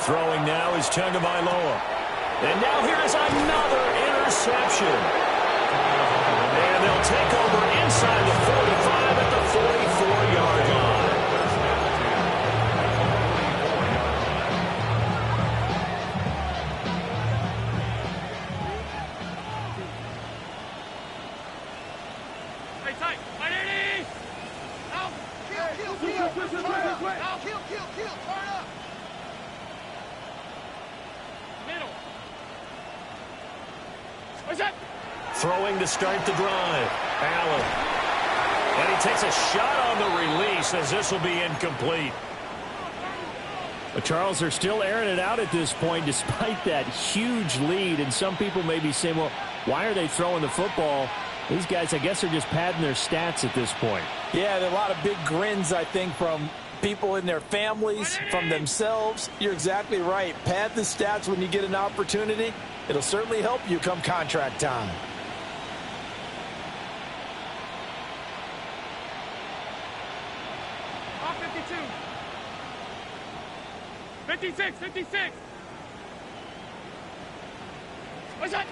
Throwing now is Tagovailoa. And now here is another interception. And they'll take over inside the 45 at the 44-yard line. Throwing to start the drive. Allen. And he takes a shot on the release as this will be incomplete. But Charles, they're still airing it out at this point despite that huge lead. And some people may be saying, well, why are they throwing the football? These guys, I guess, are just padding their stats at this point. Yeah, there are a lot of big grins, I think, from people in their families, from themselves. You're exactly right. Pad the stats when you get an opportunity. It'll certainly help you come contract time. Off 52. 56, 56. What's that?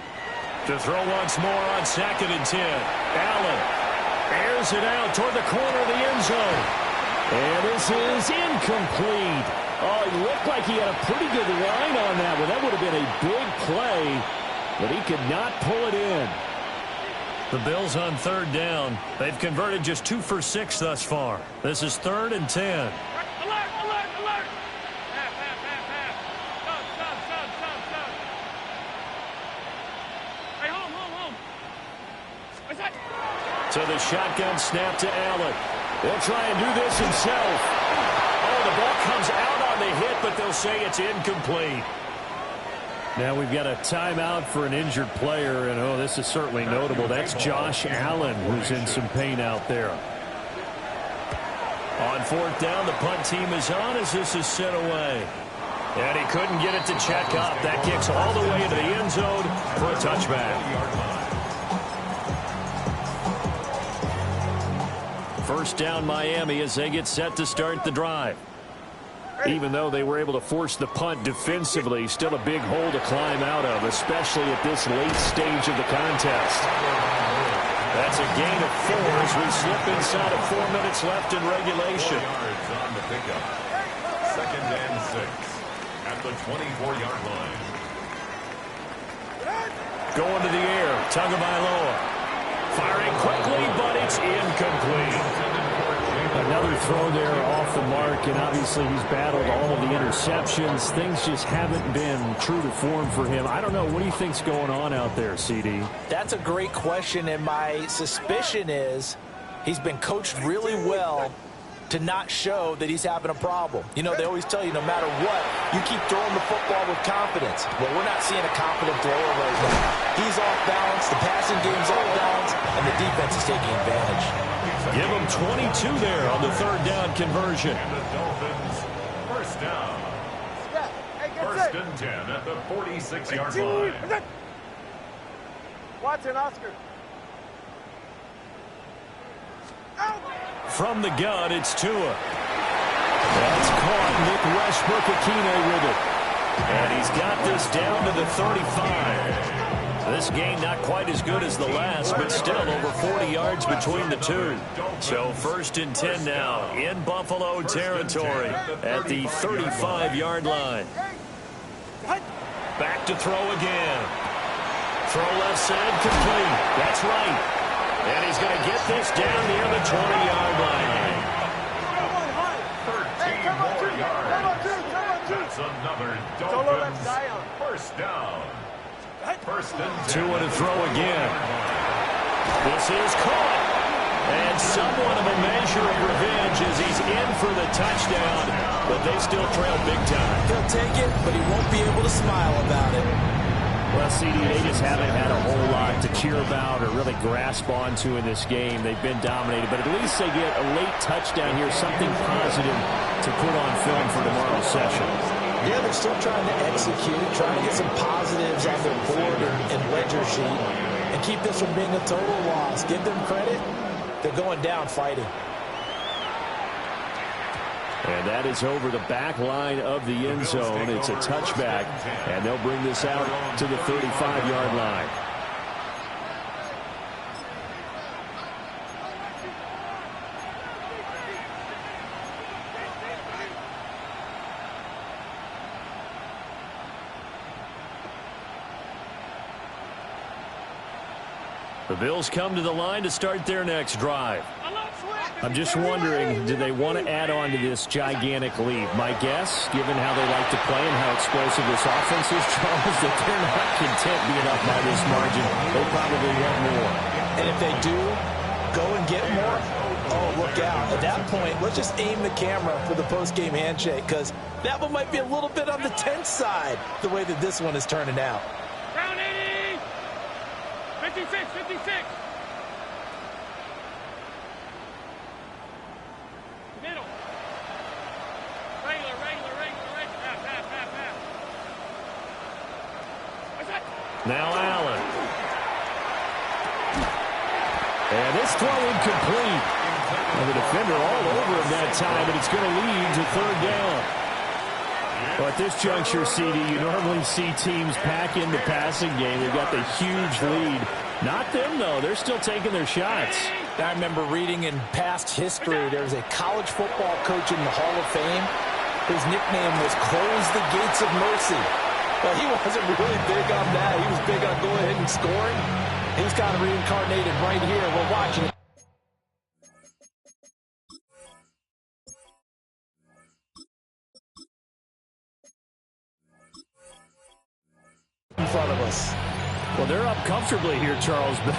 To throw once more on 2nd and 10. Allen airs it out toward the corner of the end zone. And this is incomplete. Oh, it looked like he had a pretty good line on that one. That would have been a big play, but he could not pull it in. The Bills on 3rd down. They've converted just 2 for 6 thus far. This is 3rd and 10. Alert, alert, alert. Pass. Stop. Hey, home. What's that? So the shotgun snap to Allen. He'll try and do this himself. Oh, the ball comes out on the hit, but they'll say it's incomplete. Now we've got a timeout for an injured player, and oh, this is certainly notable. That's Josh Allen, who's in some pain out there. On 4th down, the punt team is on as this is sent away. And he couldn't get it to check up. That kicks all the way into the end zone for a touchback. 1st down Miami as they get set to start the drive. Even though they were able to force the punt defensively, still a big hole to climb out of, especially at this late stage of the contest. That's a gain of 4 as we slip inside of 4 minutes left in regulation. 4 yards on the pickup. 2nd and 6 at the 24-yard line. Going to the air, Tagovailoa. Firing quickly, but it's incomplete. Another throw there off the mark, and obviously he's battled all of the interceptions. Things just haven't been true to form for him. I don't know. What do you think's going on out there, CD? That's a great question, and my suspicion is he's been coached really well to not show that he's having a problem. You know, they always tell you no matter what, you keep throwing the football with confidence. Well, we're not seeing a confident thrower right now. He's off balance, the passing game's off balance, and the defense is taking advantage. Give him 22 there on the 3rd down conversion. And the Dolphins, 1st down. 1st and 10 at the 46-yard line. Watson, Oscar. From the gun, it's Tua. That's caught. Nick Westbrook-Akine with it. And he's got this down to the 35. This game not quite as good as the last, but still over 40 yards between the two. So 1st and 10 now in Buffalo territory at the 35-yard line. Back to throw again. Throw left side complete. That's right. And he's going to get this down near the 20-yard line. 13 more yards. That's another Dolphins 1st down. 1st and 10. Tua to throw again. This is caught. And somewhat of a measure of revenge as he's in for the touchdown, but they still trail big time. He'll take it, but he won't be able to smile about it. Well, CD, they just haven't had a whole lot to cheer about or really grasp onto in this game. They've been dominated, but at least they get a late touchdown here, something positive to put on film for tomorrow's session. Yeah, they're still trying to execute, trying to get some positives on their board and ledger sheet and keep this from being a total loss. Give them credit. They're going down fighting. And that is over the back line of the end zone. It's a touchback, and they'll bring this out to the 35-yard line. The Bills come to the line to start their next drive. I'm just wondering, do they want to add on to this gigantic lead? My guess, given how they like to play and how explosive this offense is, Charles, that they're not content being up by this margin. They probably want more. And if they do go and get more, oh, look out. At that point, let's just aim the camera for the post-game handshake, because that one might be a little bit on the tense side, the way that this one is turning out. Round 80! 56, 56! Middle. Regular. Half. What's that? Now Allen. And this throw incomplete. And the defender all over him that time, but it's going to lead to third down. Well, at this juncture, CD, you normally see teams pack in the passing game. They've got the huge lead. Not them, though. They're still taking their shots. I remember reading in past history, there's a college football coach in the Hall of Fame whose nickname was Close the Gates of Mercy. Well, he wasn't really big on that. He was big on go ahead and scoring. He's kind of reincarnated right here. We're watching it. In front of us. Well, they're up comfortably here, Charles, but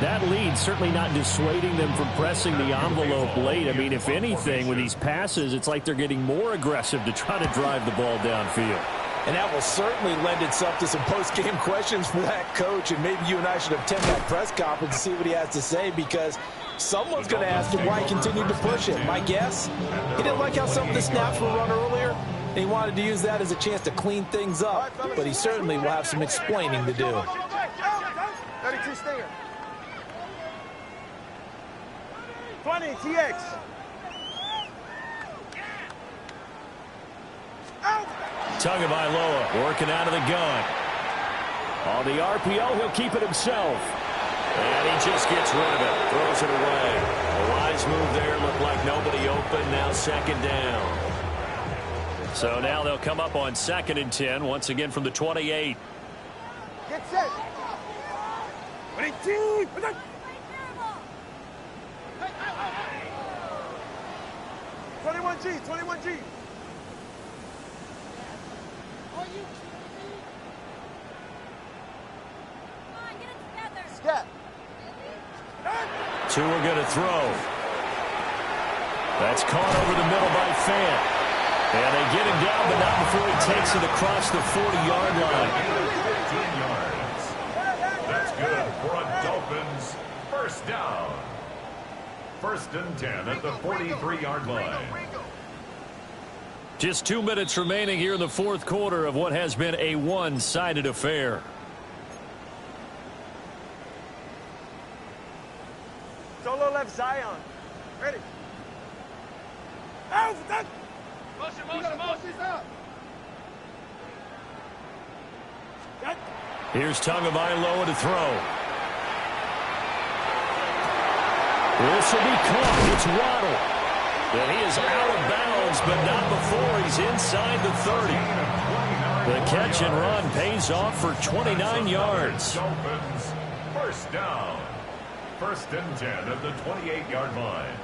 that lead certainly not dissuading them from pressing the envelope late. I mean, if anything, with these passes, it's like they're getting more aggressive to try to drive the ball downfield. And that will certainly lend itself to some post-game questions for that coach, and maybe you and I should attend that press conference to see what he has to say, because someone's going to ask him why he continued to push it. My guess, he didn't like how some of the snaps were run earlier, and he wanted to use that as a chance to clean things up, but he certainly will have some explaining to do. 32 Stinger. 20 TX. Tagovailoa working out of the gun. On the RPO, he'll keep it himself. And he just gets rid of it. Throws it away. A wise move there. Looked like nobody open. Now second down. So now they'll come up on 2nd and 10. Once again from the 28. Get set. 22. 21G. 21G. Scat. Tua going to throw. That's caught over the middle by Fant. And they get him down, but not before he takes it across the 40-yard line. 15 yards. That's good for a Dolphins first down. 1st and 10 at the 43-yard line. Just 2 minutes remaining here in the 4th quarter of what has been a one-sided affair. Solo left Zion. Ready. Out. Motion. Here's Tagovailoa to throw. This will be caught. It's Waddle. And he is out of bounds, but not before he's inside the 30. The catch and run pays off for 29 yards. Dolphins first down. 1st and 10 at the 28-yard line.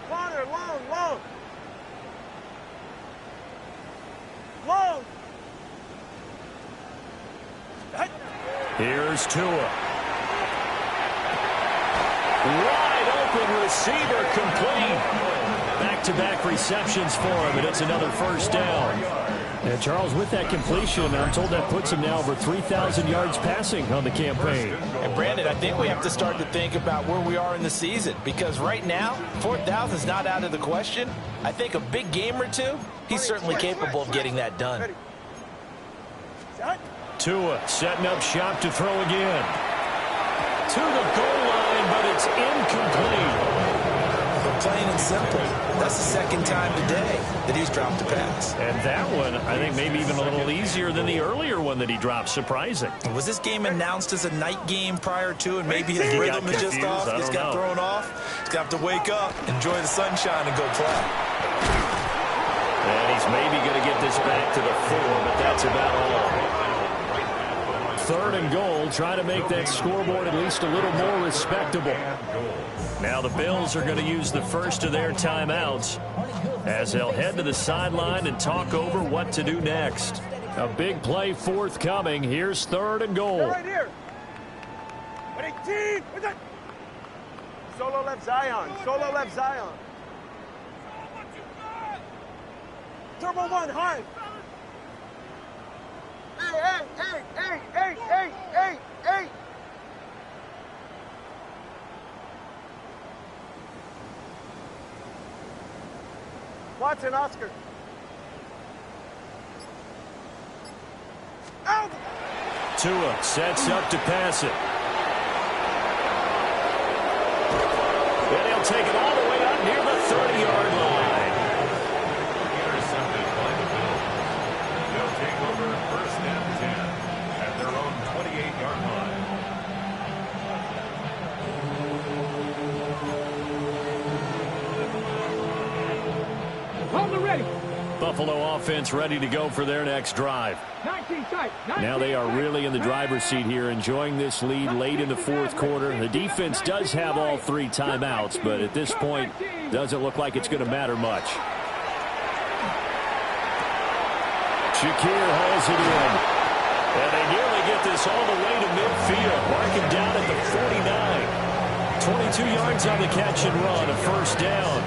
Corner, long. Here's Tua. Wide open receiver complete. Back-to-back receptions for him, and it's another first down. And Charles, with that completion, I'm told that puts him now over 3,000 yards passing on the campaign. And Brandon, I think we have to start to think about where we are in the season, because right now, 4,000 is not out of the question. I think a big game or two, he's certainly capable of getting that done. Tua setting up shop to throw again. To the goal line, but it's incomplete. But plain and simple, that's the second time today that he's dropped a pass. And that one, I think, maybe even a little easier than the earlier one that he dropped. Surprising. Was this game announced as a night game prior to, and maybe his rhythm is just off? He's got thrown off. He's got to wake up, enjoy the sunshine, and go play. And he's maybe going to get this back to the 4, but that's about all. 3rd and goal. Try to make that scoreboard at least a little more respectable. Now the Bills are going to use the first of their timeouts as they'll head to the sideline and talk over what to do next. A big play forthcoming. Here's 3rd and goal. Right here. 18. Solo left Zion. Solo left Zion. Turbo 1, hard. Hey. Watson, Oscar. Out. Tua sets up to pass it. And he'll take it all the way up near the 30-yard line. Intercepted by the Bills. They'll take over 1st and 10 at their own 28-yard line. Hold it ready. Buffalo offense ready to go for their next drive. 19 tight. 19 Now they are tight. really in the driver's seat here, enjoying this lead late in the 4th quarter. The defense does have all 3 timeouts, but at this point, doesn't look like it's going to matter much. Shakir hauls it in. And they nearly get this all the way to midfield, marking down at the 49. 22 yards on the catch and run, a 1st down.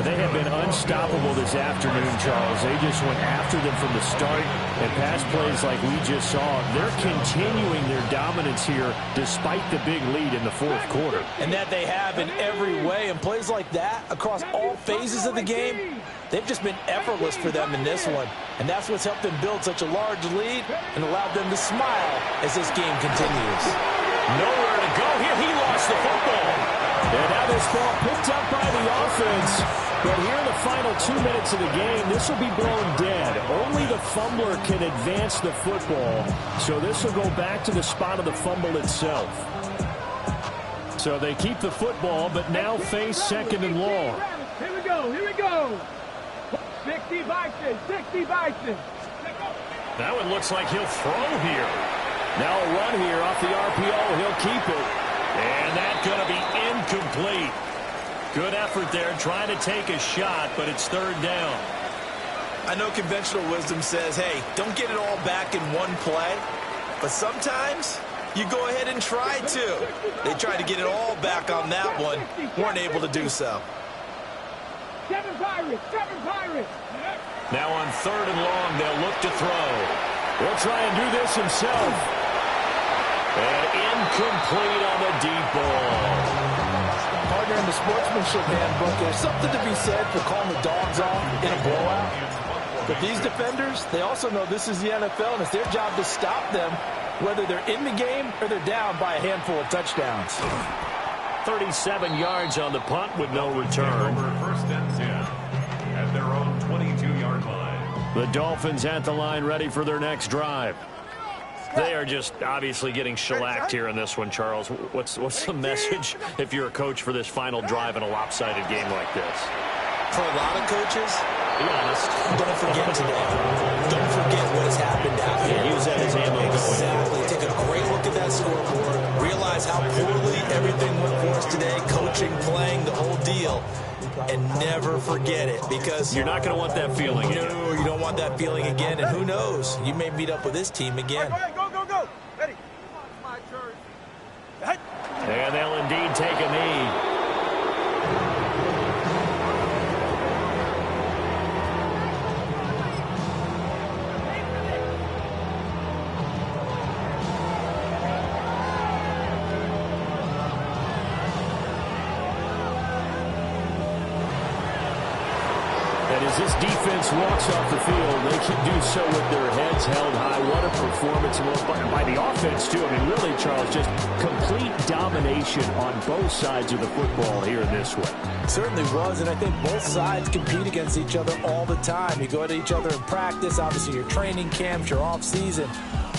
They have been unstoppable this afternoon, Charles. They just went after them from the start, and pass plays like we just saw. They're continuing their dominance here despite the big lead in the 4th quarter. And that they have in every way. And plays like that across all phases of the game, they've just been effortless for them in this one. And that's what's helped them build such a large lead and allowed them to smile as this game continues. Nowhere to go here. He lost the football. And now this ball picked up by the offense. But here in the final 2 minutes of the game, this will be blown dead. Only the fumbler can advance the football. So this will go back to the spot of the fumble itself. So they keep the football, but now face 2nd and long. Here we go. 60 Bison. That one looks like he'll throw here. Now a run here off the RPO. He'll keep it. And that's going to be incomplete. Good effort there trying to take a shot, but it's 3rd down. I know conventional wisdom says, hey, don't get it all back in one play. But sometimes you go ahead and try to. They tried to get it all back on that one. Weren't able to do so. 7 Pirates. Now on 3rd and long, they'll look to throw. He'll try and do this himself. And incomplete on the deep ball. Partner, in the sportsmanship handbook, there's something to be said for calling the dogs off in a blowout. But these defenders, they also know this is the NFL, and it's their job to stop them, whether they're in the game or they're down by a handful of touchdowns. 37 yards on the punt with no return. Over 1st and 10 at their own 22-yard line. The Dolphins at the line ready for their next drive. They are just obviously getting shellacked here in this one, Charles. What's the message if you're a coach for this final drive in a lopsided game like this? For a lot of coaches, be honest. Don't forget today. Don't forget what has happened out here. Use that as ammo. Exactly. Take a great look at that scoreboard. Realize how poorly everything went for us today. Coaching, playing, the whole deal. And never forget it, because you're not going to want that feeling again. No, you don't want that feeling again. And who knows? You may meet up with this team again. Go. Ready. My turn. And they'll indeed take a knee. As this defense walks off the field, they can do so with their heads held high. What a performance by the offense, too. I mean, really, Charles, just complete domination on both sides of the football here in this one. It certainly was, and I think both sides compete against each other all the time. You go at each other in practice, obviously your training camps, your off-season.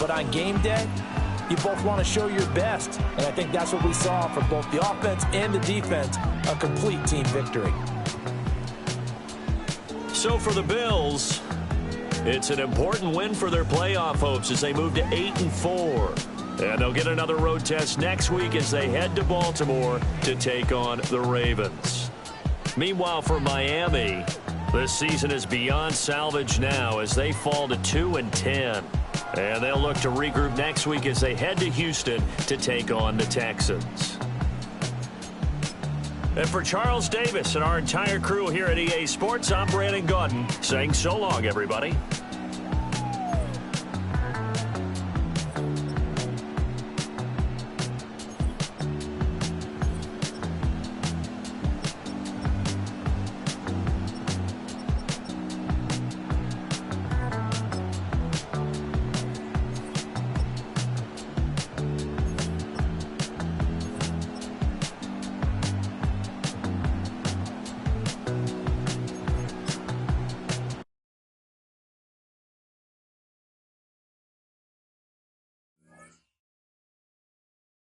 But on game day, you both want to show your best. And I think that's what we saw from both the offense and the defense, a complete team victory. So for the Bills, It's an important win for their playoff hopes as they move to 8-4. And they'll get another road test next week as they head to Baltimore to take on the Ravens. Meanwhile, for Miami, this season is beyond salvage now as they fall to 2-10. And they'll look to regroup next week as they head to Houston to take on the Texans. And for Charles Davis and our entire crew here at EA Sports, I'm Brandon Gaudin saying so long, everybody.